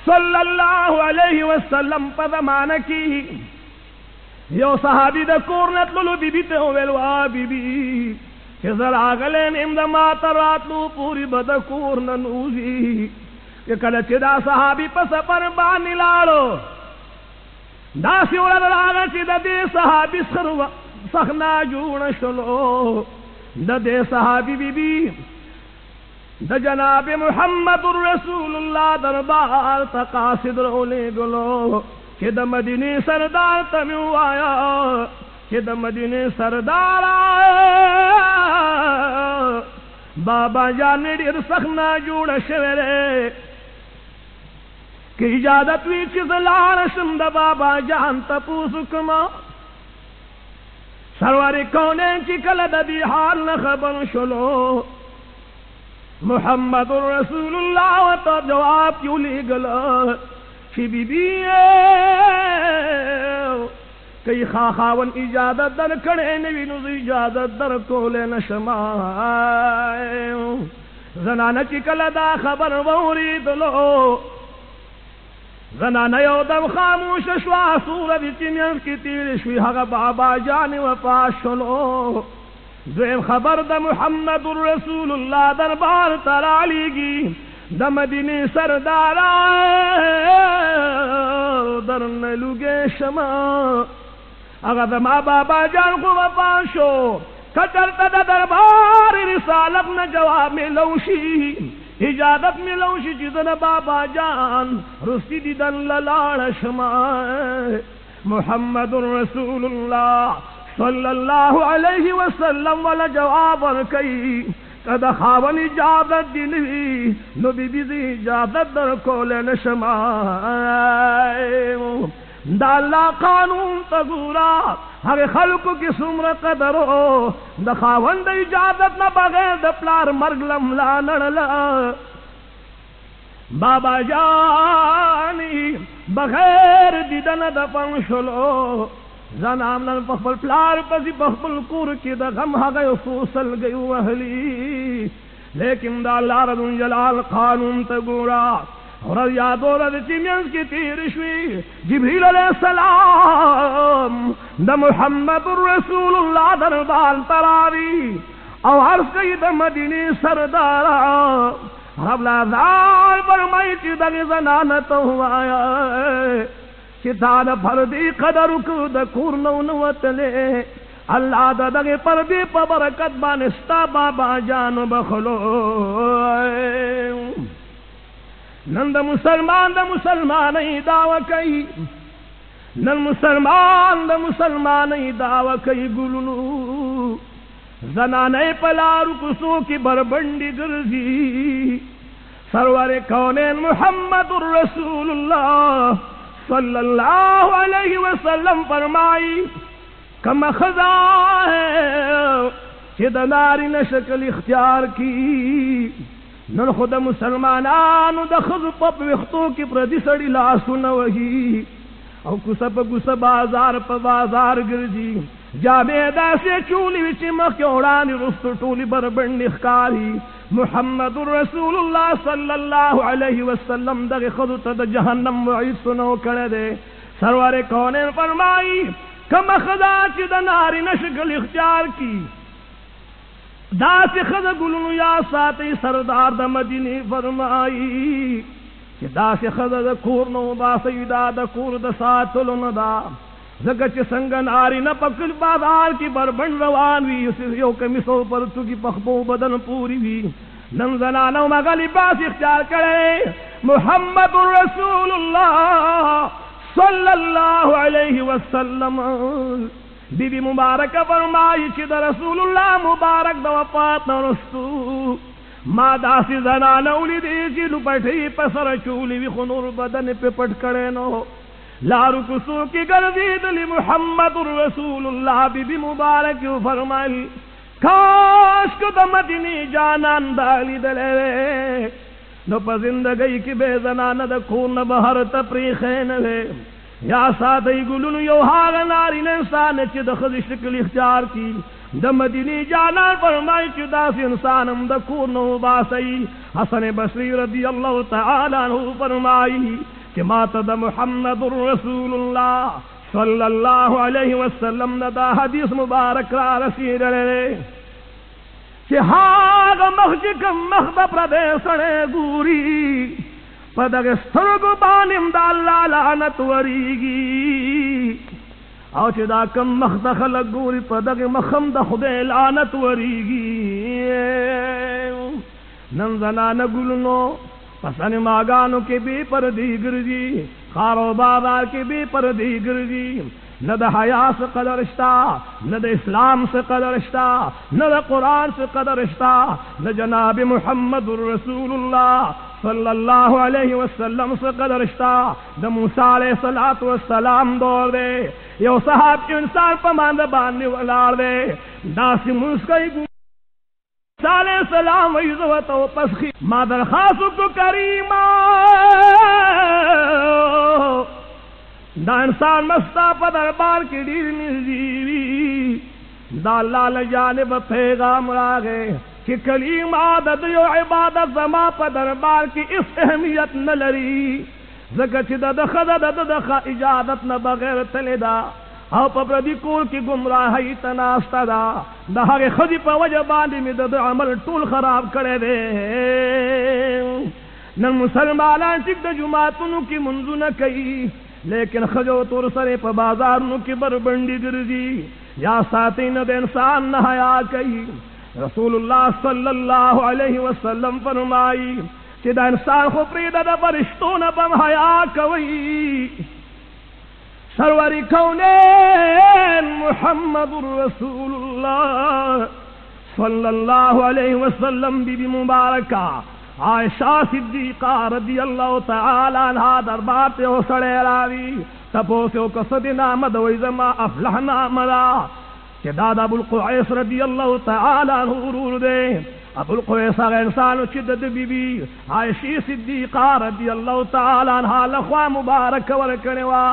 صلی اللہ علیہ وسلم پا زمانہ کی یو صحابی دا کورنت لولو بی بی تے ہوئلوا بی بی کہ ذرا آگلین امدامات راتلو پوری بدا کورننوزی کہ کلچ دا صحابی پا سفر بانی لارو دا سیولا در آگا چی دا دی صحابی سخنا جوڑ شلو دا دے صحابی بی بی دا جناب محمد رسول اللہ دربار تقاصد رولے گلو کہ دا مدینی سردار تمیو آیا کہ دا مدینی سردار آیا بابا جانے دیر سخنا جوڑ شورے کہ اجازت وی چیز لارشم دا بابا جان تپوسو کما سرواری کونین چی کل دا دی حال نخبر شلو محمد رسول اللہ و تا جواب کیوں لی گلا چی بی بی کئی خاخاون اجازت در کڑے نوی نوز اجازت در کولے نشمائے زنانہ چی کل دا خبر ووری دلو زنانہ یو دم خاموش شوا سورت چمیز کی تیر شوی حق بابا جانی و پاس شلو دویم خبر دا محمد الرسول اللہ دربار ترالیگی دا مدینی سردارا در نلوگے شما اگر دا ما بابا جان کو وپاشو کچرتا دا دربار رسالت نا جواب میں لوشی اجازت میں لوشی چیزن بابا جان رسی دی دن للاڑ شما محمد الرسول اللہ صلی اللہ علیہ وسلم والا جواب ورکی کدا خاون اجازت دینوی نو بی بی دی اجازت در کولن شما دا اللہ قانون تگورا ہر خلق کی سمر قدرو دا خاون دا اجازت نہ بغیر دا پلار مرگ لملا نڑلا بابا جانی بغیر دیدن دا پنشلو زنام نن پخبل پلار پسی پخبل کور کی دا غم حقی فوصل گئی وحلی لیکن دا اللہ رضو جلال قانون تگورا اور یاد ہو رہا چیمینز کی تیرشوی جبریل علیہ السلام دا محمد الرسول اللہ دربار تراوی او عرض کئی دا مدینی سردارا رب لازار برمائی چی دا زنانتا ہوا آیا چی تا دا پردی قدر کو دا کورنو نوتلے اللہ دا دا پردی پا برکت بانستا بابا جانو بخلو نن دا مسلمان ای دعوی کئی نن مسلمان ای دعوی کئی گلنو زنانے پلارو کسو کی بربندی گرزی سرور کونین محمد الرسول اللہ صلی اللہ علیہ وسلم فرمائی کم خدا ہے چی دا ناری نشکل اختیار کی نن خود مسلمانانو دا خض پپ وختو کی پردی سڑی لاسو نوہی او کسا پا کسا بازار پا بازار گرجی جامع دا سے چولی وچی مخیورانی رستو ٹولی بربند اخکاری محمد الرسول اللہ صلی اللہ علیہ وسلم دا خض تا دا جہنم وعید سنو کردے سرور کونین فرمائی کم خدا چی دا ناری نشکل اختیار کی دا سی خد گلنو یا ساتی سردار دا مدینی فرمائی کہ دا سی خد دا کور نو باسی دا کور دا ساتلو دا زکر چی سنگن آری نا پکل بازار کی بربن روان وی اسی یو کمیسو پر تو کی پخبو بدن پوری وی نن زنانو مغلی باس اختیار کرے محمد الرسول اللہ صلی اللہ علیہ وسلم بی بی مبارک فرمائی چی دا رسول اللہ مبارک دا وفات نرستو ما داسی زنان اولی دیجی لپٹی پسر چولی وی خنور بدن پہ پٹ کرے نو لارو کسو کی گردید لی محمد الرسول اللہ بی بی مبارک فرمائی کاش کو دا مدینی جانان دالی دلے نو پا زندگی کی بے زنان دا کون بہر تپریخین لے یا سادی گلونو یو ہاگ نارین انسان چی دا خود شکل اختیار کی دا مدینی جانان فرمائی چی دا سی انسانم دا کورنو باسی حسن بصری رضی اللہ تعالیٰ عنہ فرمائی کہ ماتا دا محمد الرسول اللہ صلی اللہ علیہ وسلم دا حدیث مبارک را رسید رہے کہ ہاگ مخجکم مخدب ردے سڑے گوری پدغ سترگو بانم دا اللہ لعنت وریگی او چی دا کم مخد خلق گوری پدغ مخم دا خود لعنت وریگی نن زنان گلنو پسن ماگانو کے بے پردی گرجی خارو بازار کے بے پردی گرجی نہ دا حیا سے قدر رشتہ نہ دا اسلام سے قدر رشتہ نہ دا قرآن سے قدر رشتہ نہ جناب محمد الرسول اللہ صلی اللہ علیہ وسلم سے قدر رشتہ دا موسیٰ علیہ السلام دور دے یو صحاب کی انسان پا ماند باندے ولار دے داسی مسکئی گو موسیٰ علیہ السلام ویزوتو پسخی ما درخواستو کو کریمہ دا انسان مستا پا دربار کی دیر مزیوی دا اللہ لجانب پیغام راگے کہ کلیم عادت یو عبادت زما پا دربار کی اس اہمیت نلری زکر چی دا دخا اجادت نہ بغیر تلی دا او په پردي کور کې ګمراهۍ ته ناسته ده، د هغې ښځې په وجه باندې مې د عمل ټول خراب کړی دی. نن مسلمانان چې د جماعتونو کې منځونه کوي، لیکن ښځو تور سره په بازارونو کې بربنډې ګرځي، یا ساتي نه د انسان نه حیا کوي. رسول الله صلی الله علیه وسلم فرمایي چې د انسان خو پرېږده د فرشتو نه به هم حیا کوي. سرور کونین محمد رسول اللہ صلی اللہ علیہ وسلم بی بی مبارکہ عائشہ صدیقہ رضی اللہ تعالی عنہ دربار تے ہو سڑے راوی تپو سے ہو قصد نامد ویزما افلح نامدا کہ دادا ابو القعیس رضی اللہ تعالی عنہ ورور دے. ابو القعیس آغا انسانو چدد بی بی عائشی صدیقہ رضی اللہ تعالی عنہ لخوا مبارک ورکنوا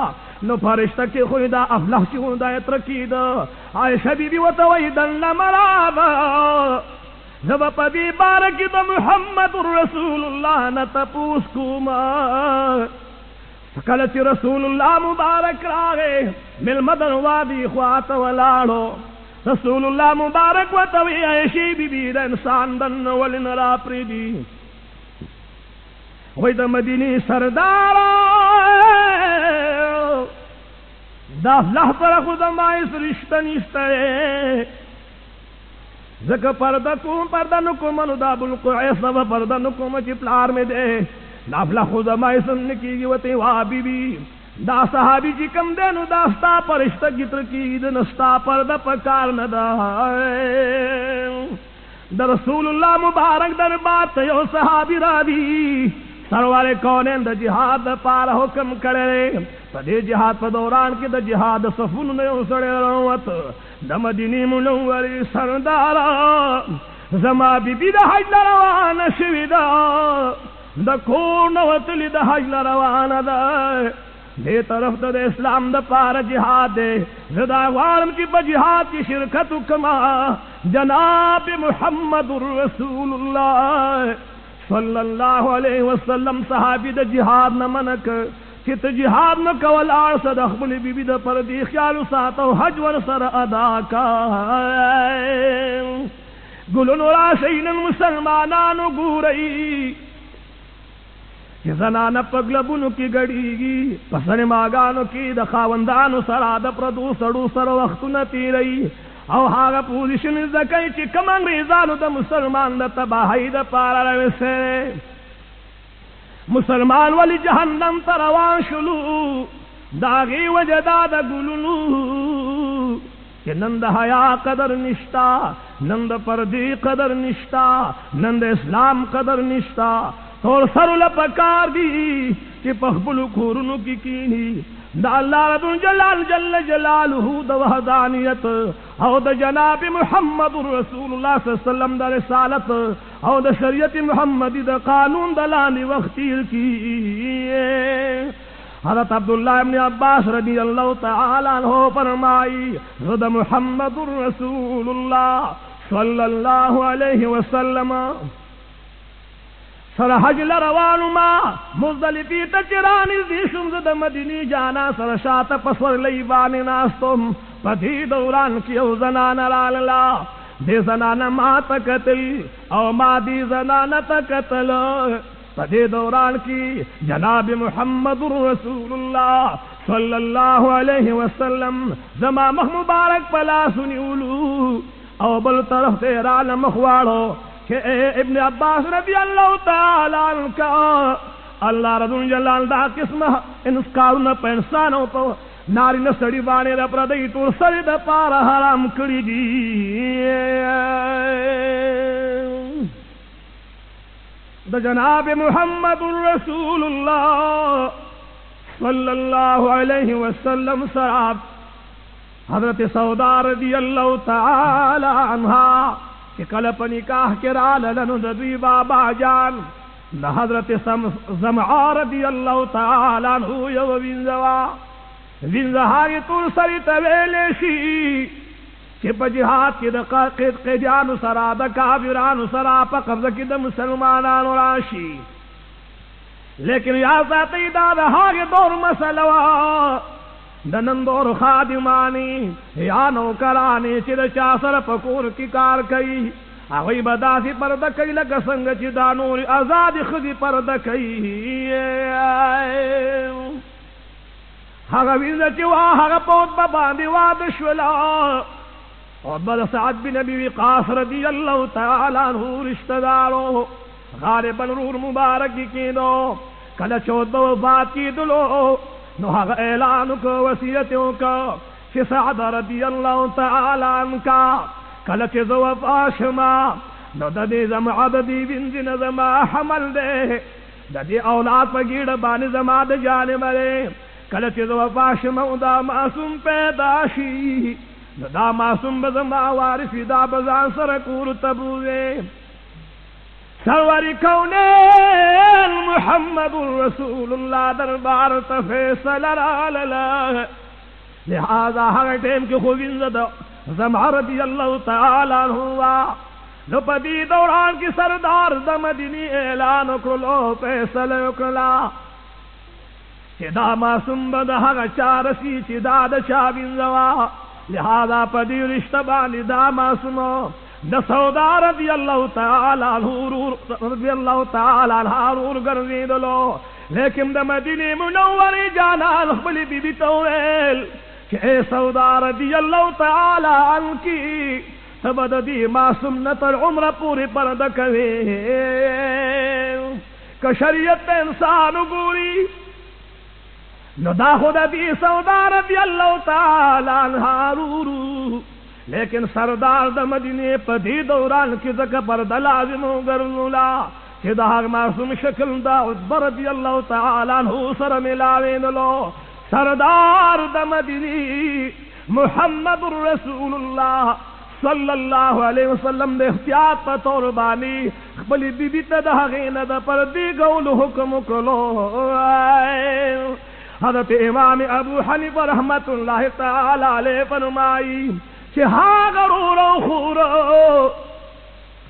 نو فرشتہ کی خویدہ افلح کی خویدہ اترکید عائشہ بی بی وتویدن لمرابا زب پدی بارکی دا محمد رسول اللہ نتپوس کوما کلچ رسول اللہ مبارک راگے مل مدن وادی خوات ولانو رسول اللہ مبارک وتوی عائشی بی بی دا انسان دن ولن را پریدی وی دا مدینی سردارا دا افلح پر خود مائس رشتہ نیستا ہے زکا پردہ نکو منو دا بالقعیس و پردہ نکو مچی پلار میں دے دا افلح خود مائس نکی گی وطی وابی بی دا صحابی جی کم دے نو دا ستا پر رشتہ گتر کی دنستا پردہ پکار ندا دا رسول اللہ مبارک در بات یو صحابی را دی سروار کونین دا جہاد دا پارا حکم کرے پدے جہاد پا دوران کی دا جہاد صفون نیو سڑے روت دا مدینی منوری سردارا زما بی بی دا حج لروان شوی دا کور نوتلی دا حج لروان دا دے طرف دا اسلام دا پارا جہاد دے زدا غارم کی با جہاد کی شرکت کما جناب محمد رسول اللہ صلی اللہ علیہ وسلم صحابی دا جہاد نہ منک چت جہاد نہ کول آر صد اخبل بی بی دا پردی خیال ساتو حج ور سر ادا کا گلن راشین مسلمانانو گورئی کہ زنان پگلبنو کی گڑی گی پسن ماگانو کی دا خاوندانو سرا دا پردو سڑو سر وقت نتی رئی او هاگا پوزیشن زکی چی کم انگریزانو دا مسلمان دا تباہی دا پارا روسے مسلمان والی جہنم تروان شلو داغی وجدا دا گلنو کہ نند حیا قدر نشتا نند پردی قدر نشتا نند اسلام قدر نشتا اور سر لپکار دی چی پخبلو کورنو کی کینی دا اللہ رب جلال جل جلالہ دا وحدانیت او دا جناب محمد رسول اللہ صلی اللہ علیہ وسلم دا رسالت او دا شریعت محمدی دا قانون دلانی وقتیر کی. حضرت عبداللہ ابن عباس رضی اللہ تعالی عنہ فرمائی رد محمد رسول اللہ صلی اللہ علیہ وسلم سر حج لروانو ما مزدلفی تچرانی زیشم زد مدینی جانا سر شاعت پسور لیبانی ناستم پدی دوران کیو زنان رالا دے زنان ما تکتل او ما دی زنان تکتل پدی دوران کی جناب محمد رسول اللہ صلی اللہ علیہ وسلم زما مخ مبارک پلا سنیولو او بل طرف تیران مخوارو کہ اے ابن عباس رضی اللہ تعالی عنہ کا اللہ رضی جلال دا قسم انسکارون پا انسانوں پا ناری نسڑی بانے دا پردئی تو سری دا پارا حرام کری دی دا جناب محمد رسول اللہ صلی اللہ علیہ وسلم سراب حضرت سودا رضی اللہ تعالی عنہ کہ کل پا نکاح کرال لنو دوی بابا جان دا حضرت زمعہ رضی اللہ تعالی عنہ یو وینزہاگی تول سری طویلے شی کہ پا جہاد کی دا قیدیانو سرا دا کافرانو سرا پا قبضہ کی دا مسلمانانو راشی لیکن یا ساتی دا ہاگی دور مسئلہ دنندور خادمانی یا نوکرانی چې د چا سره په کور کې کار کوي هغوی به داسې پرده کوي لکه څنګه چې دا نورې ازادې ښځې پرده کوي. هغه وینځه چې وا هغه په عتبه باندې واده شوله. عتبه د سعد بن ابي وقاص رضی الله تعالی عنه رشتہ دارو غالبا رور مبارک کېدو. کله چې عتبه وفات کېدلو نو هغه اعلان وکړ وصیت وکړ چې سعد رضی الله تعالی عنه کله چې زه وفات شمه نو د دې زما د دې وینځې نه زما حمل دی د دې اولاد په ګېډه باندې زما د جانبه دی. کله چې زه وفات شمه دا معصوم پیدا شي نو دا معصوم به زما وارث وي دا به ځان سره کور ته بوځي. سرور کونین محمد رسول اللہ دربار تا فیصلہ رالالا. لہذا ہر ٹیم کی خوبین زمع رضی اللہ تعالی عنہ نو پدی دوران کی سردار دا مدینی اعلان اکرلو فیصلہ اکرلا چی دا معصوم بدا ہر چارسی چی دا دا چابین زوا. لہذا پدی رشتہ بانی دا معصومو دا سودا رضی اللہ تعالی عنہ رور گرزیدلو. لیکن دا مدینی منوری جانا خبلی بی بی تویل کہ اے سودا رضی اللہ تعالی عنہ کی تبد دی معصوم نتر عمر پوری پرد کوي کہ شریعت انسان گوری نو دا خدا دی سودا رضی اللہ تعالی عنہ رورو. لیکن سردار دا مدینے پدی دوران کی زکا پردہ لازم گرنولا کہ دا حق معصوم شکل دا عتبہ رضی اللہ تعالیٰ عنہ سر ملاوین لو. سردار دا مدینی محمد رسول اللہ صلی اللہ علیہ وسلم دے اختیار پا طور بانی خبلی بی بی تا دا حقین دا پردی گولو حکم کرلو. حضرت امام ابو حنیفہ رحمت اللہ تعالی علیہ فرمائی کہ ہاگا رو رو خورو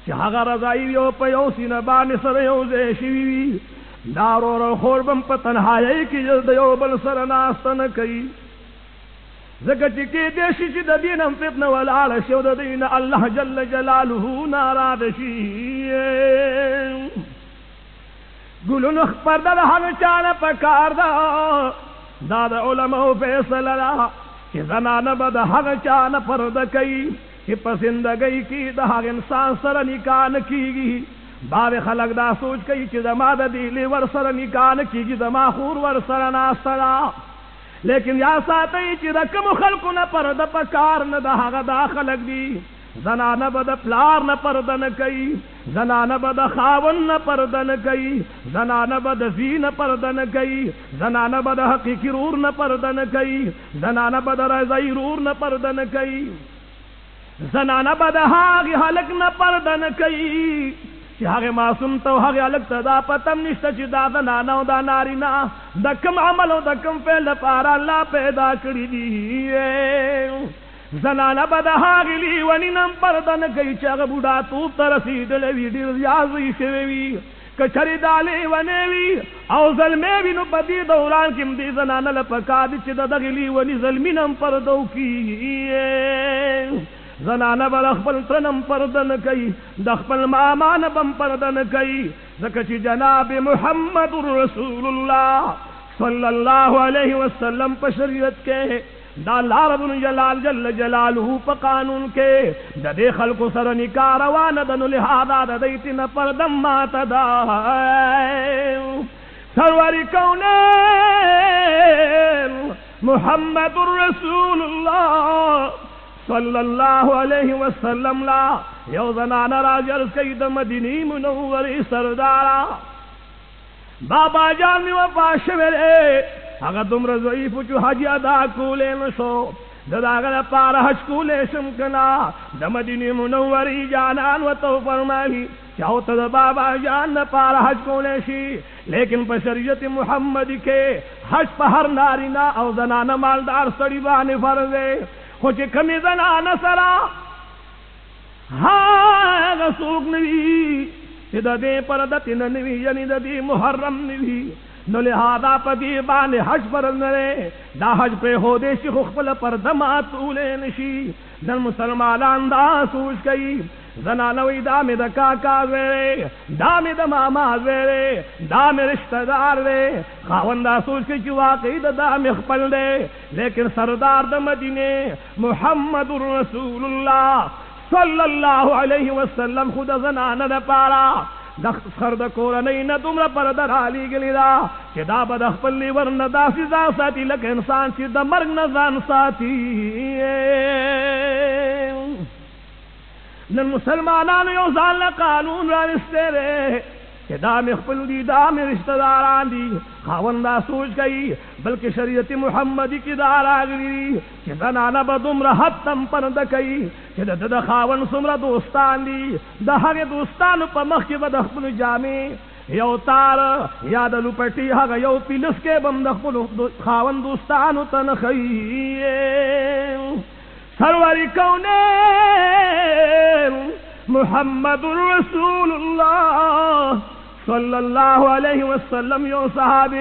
کہ ہاگا رضائی ویو پیو سینہ بانی سر یو زیشوی دارو رو خور بم پتنہائی کی جلد یو بل سر ناستن کئی زکر چکی دیشی چی دا دینم فتن والعال شو دا دین اللہ جل جلالہ ناراد شی. گلو نخ پردہ دا حل چانا پکار دا دادا علماء فیصلہ دا کہ زنان بدا حق چانا پرد کئی کہ پسندگئی کی دا حق انسان سر نکان کی گی. باب خلق دا سوچ کئی کہ زما دا دیلی ور سر نکان کی گی زما خور ور سر ناسترا. لیکن یا ساتھی چی رکم خلق نہ پرد پکار نہ دا حق دا خلق دی. زنان بدا پلار نہ پردن کئی زنان بدا خاون نہ پردن کئی زنان بدا زی نہ پردن کئی زنان بدا حقیقی رور نہ پردن کئی زنان بدا رضائی رور نہ پردن کئی زنان بدا حاغی حلق نہ پردن کئی چی حاغی معصوم تو حاغی حلق تدا پتم نشتا چی دا زنانا و دا نارینا دا کم عمل و دا کم فعل پارا اللہ پیدا کری دی. زنانا بدا حاغلی ونینم پردن کئی چاگ بودا توب ترسید لوی دیر زیازی شوی کچھری دالی ونیوی او ظلمی نو پدی دوران کم دی زنانا لپکا دی چی دا دغلی ونی ظلمینم پردو کی. زنانا بدا اخبر ترنم پردن کئی دخبر مامان بم پردن کئی زکچی جناب محمد رسول اللہ صلی اللہ علیہ وسلم پر شریعت کے دا اللہ رب جلال جل جلالہ پا قانون کے دا دے خلق سر نکار واندن لہذا دا دیتن پردم ماتا دا. سرور کونین محمد رسول اللہ صلی اللہ علیہ وسلم لا یو زنان راجر سید مدینی منوری سردارا بابا جانی وفا شورے اگر تم رضعیف چو حج ادا کولے نشو داگر پار حج کولے شمکنا دا مدینی منوری جانان و تو فرمائی چاہو تا بابا جان پار حج کولے شی. لیکن پر شریعت محمد کے حج پہر نارینا او زنان مالدار سڑی بانی فرزے خوچ کمی زنان سرا ہاں غسوک نوی دا دے پر دتن نوی یعنی دا دی محرم نوی نو لہذا پدی باندې حج فرض نه دا حج په هو دې چې خپل پر دمات اولې نشي نن مسلمانان دا سوچ کوي زنانه وی دا مې د کاکا ویلې دا مې د ماما ویلې دا مې رشتہ دار دی خاوند دا سوچ کوي چې واقعي دا مې خپل دی لیکن سردار د مدینه محمد رسول الله صلی الله علیه وسلم خود زنانه د پاره د خر د کورنۍ نه دومره پرده رالیږلې ده چې دا به د خپل لیور نه داسې ځان ساتي لکه انسان چې د مرګ نه ځان ساتي. نن مسلمانانو یو ځان له قانون رانیستی دی کہ دا میں خپل دی دا میں رشتہ داران دی خاوند دا سوچ گئی بلکہ شریعت محمدی کی دا راغلی کہ زنانا با دمرا حد تم پرد کئی کہ دا خاوند سمرا دوستان دی دا حق دوستان پا مخ کی با دا خپل جامع یو تار یا دا لپٹی حق یو پیلس کے بم دا خپل خاوند دوستانو تنخی سروری کونین محمد رسول اللہ صلی اللہ علیہ وسلم یو صحابی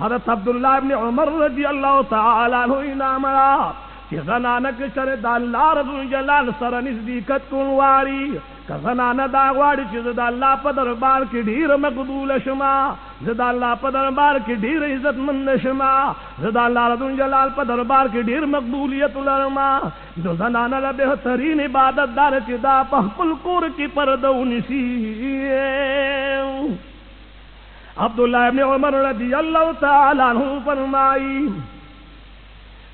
حضرت عبداللہ ابن عمر رضی اللہ تعالیٰ عنہ انامرا کہ زنانک چر دا اللہ رب جلال سر نزدیکت کنواری کہ زنانا دا غواری چیز دا اللہ پا دربار کی ڈھیر مقبول شما زدا اللہ پا دربار کی ڈھیر عزت مند شما زدا اللہ رب جلال پا دربار کی ڈھیر مقبولیت لرما جو زنانا دا بہترین عبادت دار چی دا پخپل کور کی پردونی سی. عبداللہ ابن عمر رضی اللہ تعالیٰ عنہ فرمائی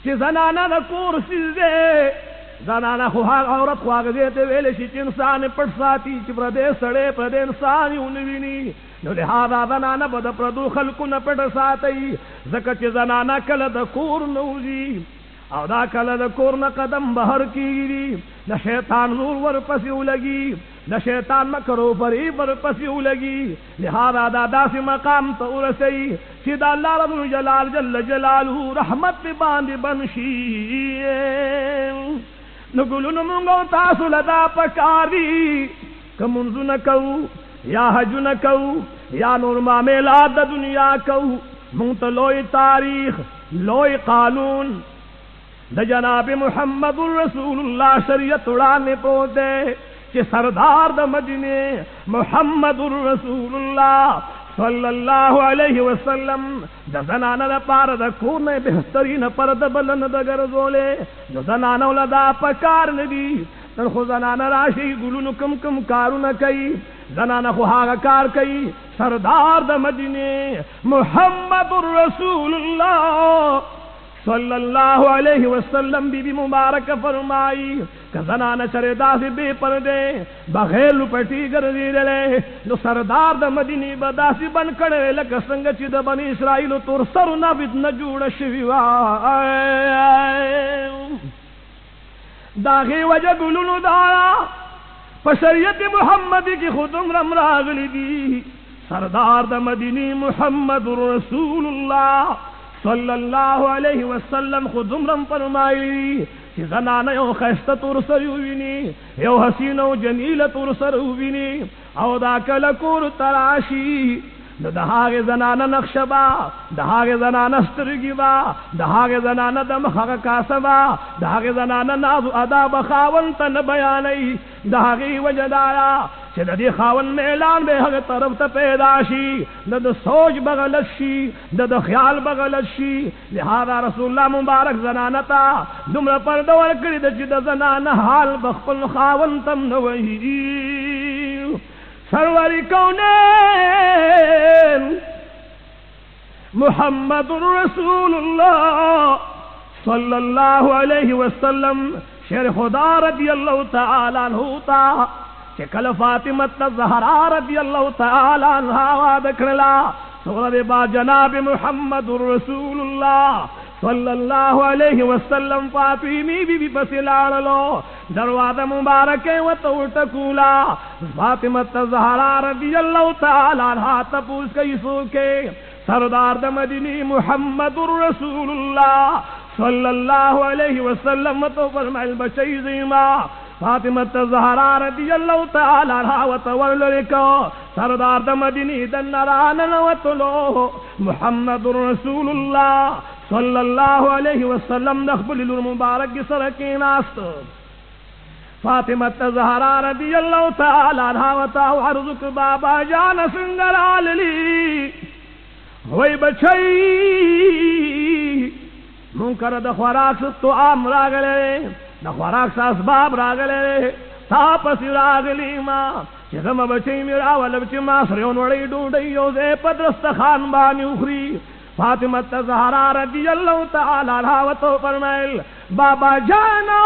کہ زنانا دا کور سیزے زنانا خواہ عورت خواہ دیتے ویلے شی چی انسان پڑ ساتی چی پردے سڑے پردے انسانی انوینی نو لہذا زنانا بدا پردو خلقو نا پڑ ساتی زکر چی زنانا کل دا کور نوزی او دا کل دا کور نا قدم بہر کی گی نہ شیطان زور ور پسیو لگی نہ شیطان مکرو فریب ور پسیو لگی لہذا دادا سے مقام تو رسی چی دا اللہ رب جلال جل جلالہ رحمت پی باندی بنشی نگلو نمونگو تاسو لدا پکاری کمنزو نکو یا حجو نکو یا نور معاملات دا دنیا کو منت لوئی تاریخ لوئی قانون دا جناب محمد رسول اللہ شریعت اڑانے پوتے کہ سردار دا مدینے محمد رسول اللہ صلی اللہ علیہ وسلم دا زنانا دا پار دا کورنے بہترین پر دا بلن دا گرزولے جو زنانا دا پکار ندی تن خو زنانا راشی گلونو کم کم کارو نکئی زنانا خو ہاگا کار کئی سردار دا مدینے محمد رسول اللہ صلی اللہ علیہ وسلم بی بی مبارک فرمائی کہ زنانا چردہ سے بے پردے بغیر لپٹی گردی رلے جو سردار دا مدینی بدا سی بن کڑے لکا سنگ چی دا بنی اسرائیل تور سر نبت نجوڑ شویوا داغی وجہ گلونو دارا پشریت محمدی کی خودم رمراغلی دی سردار دا مدینی محمد رسول اللہ صلی اللہ علیہ وسلم خود عمرم فرمائی کہ زنانا یو خیستہ ترسر ہوئینی یو حسین و جمیل ترسر ہوئینی او دا کلکور تراشی دہاغ زنانا نقشبا دہاغ زنانا سترگی با دہاغ زنانا دمخاق کاسبا دہاغ زنانا نازو ادا بخاون تن بیانی دہاغی وجدایا چھتا دی خاون میں اعلان بے حق طرف تا پیداشی دد سوچ بغلت شی دد خیال بغلت شی لہذا رسول اللہ مبارک زنانا تا دمرا پردور کری دا چھتا زنانا حال بخپل خاون تم نوئی سروری کونین محمد رسول اللہ صلی اللہ علیہ وسلم شیر خدا رضی اللہ تعالیٰ عنہ تا کہ کل فاطمت زہرا رضی اللہ تعالیٰ عنہ وعد کرلا سورہ با جناب محمد رسول اللہ صلی اللہ علیہ وسلم فاطمی بی بی پسلان لو دروازہ مبارکے و توٹکولا فاطمت زہرا رضی اللہ تعالیٰ عنہ تپوس کئی سوکے سردار دا مدینی محمد رسول اللہ صلی اللہ علیہ وسلم تو فرمائل بچی زیمہ فاطمہ الزہرا رضی اللہ تعالی عنہا وتولکو سردار د مدینی دنران وتلو محمد رسول اللہ صلی اللہ علیہ وسلم دخبل المبارک سرکیناست فاطمہ الزہرا رضی اللہ تعالی عنہا وتعرضک بابا جان سنگرال لی ہوئی بچئی منکر د خوراک تو عام راگلے د خوراک سا اسباب راگلے تاپس راگلی ما چزم بچی میرا ولب چی ما سریون وڑی ڈوڑی یوزے پدرست خان بانی اخری فاطمہ الزہرا رضی اللہ تعالی عنہا وتو فرمائل بابا جانا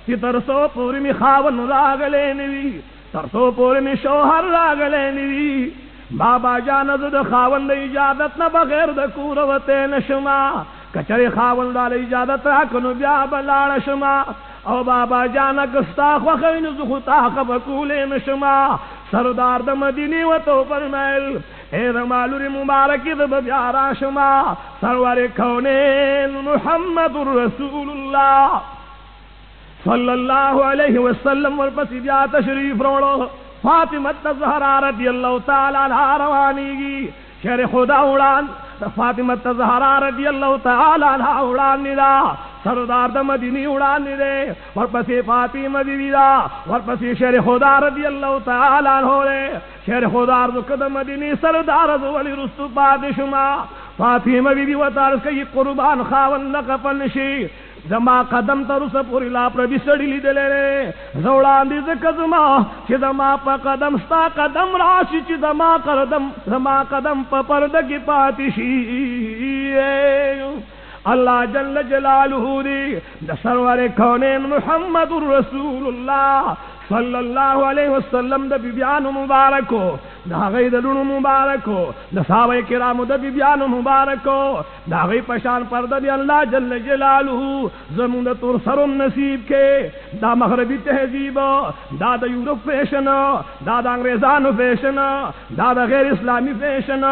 چی ترسو پوری می خاون راگلے نوی ترسو پوری می شوہر راگلے نوی بابا جان زد خاون دا اجازت نہ بغیر دا کوروتے نشما کچری خاون دا اجازت راکنو بیا بلاڑ شما او بابا جانا گستاخ وخین زخطا خبکولے نشما سردار دا مدینی و تو فرمائل اے دا مالور مبارکی دا بیارا شما سرور کونین محمد رسول اللہ صلی اللہ علیہ وسلم ورپسی بیا تشریف روڑو فاطمہ الزہرا رضی اللہ تعالی عنہا روانی گی شہر خدا اڑان فاطمہ الزہرا رضی اللہ تعالی عنہا اڑان ندا سردار دا مدینی اڑان ندے ورپسی فاطمہ بیوی دا ورپسی شہر خدا رضی اللہ تعالی عنہ رے شہر خدا رضی دا مدینی سردار ولی رستو پادشما فاطمہ بیوی وطارس کئی قربان خاون لقفل نشی زما قدم ترس پوری لا پر بسڑی لی دلے رے زوڑان دی زکزما چی زما پا قدم ستا قدم راشی چی زما قدم پا پردگی پاتشی اللہ جل جلالہ دی دا سرور کونین محمد رسول اللہ صلی اللہ علیہ وسلم دا بیبیان مبارکو دا غی دلون مبارکو دا صحابہ کرام دا بیبیان مبارکو دا غی پشان پردہ دی اللہ جل جلالہ زمون دا تور سرم نصیب کے دا مغربی تہذیب دا یورپ فیشن دا انگریزان فیشن دا غیر اسلامی فیشن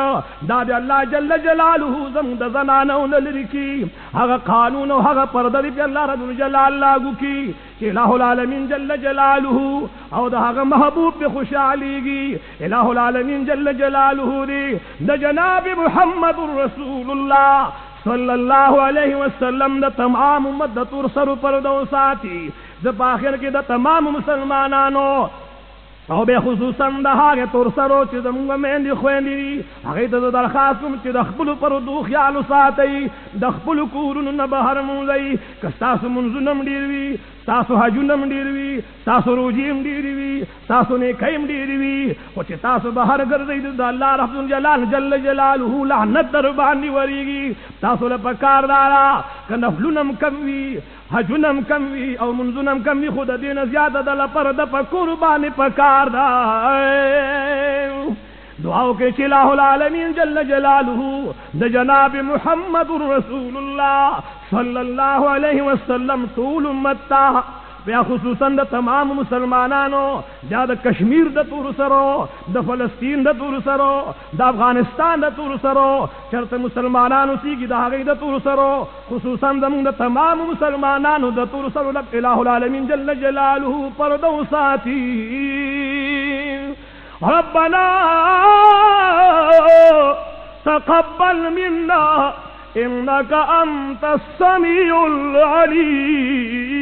دا اللہ جل جلالہ زمون دا زنانو نلرکی اگا قانون و اگا پردہ دی پی اللہ رب جلال لاغو کی کہ الہ العالمین جل جلالہ او دا اگا محبوب پی خوشحالی گی الہ العالمین جل جلالہ دی دا جناب محمد رسول اللہ صلی اللہ علیہ وسلم دا تمام امت دا تور سر پر دو ساتی دا باخر کی دا تمام مسلمانانو او بے خصوصا دا آگے تور سرو چی دا منگا مہندی خویندی دی آگے دا درخواستم چی دا خبلو پر دو خیالو ساتی دا خبلو کورنو نبہر موزی کستاسو منزنم دیروی تاسو حجونم دیروی تاسو روجیم دیروی تاسو نیکیم دیروی وچی تاسو بہر گردی دا اللہ رب جلال جل جلالہ لعنت دربانی وریگی تاسو لپکار دارا کہ نفلونم کموی حجونم کموی او منزونم کموی خود دین زیادہ دل پر دا پا قربانی پکار دا دعاو کے چلاہ العالمین جل جلالہ دا جناب محمد رسول اللہ صلی اللہ علیہ وسلم طول امتا بیا خصوصاً دا تمام مسلمانانو دا کشمیر دا تور سرو دا فلسطین دا تور سرو دا افغانستان دا تور سرو چرت مسلمانانو سیگی دا غی دا تور سرو خصوصاً دا دا تمام مسلمانانو دا تور سرو لب الہ العالمین جل جلالہ پر دو ساتی ربنا تقبل منا انك انت السميع العليم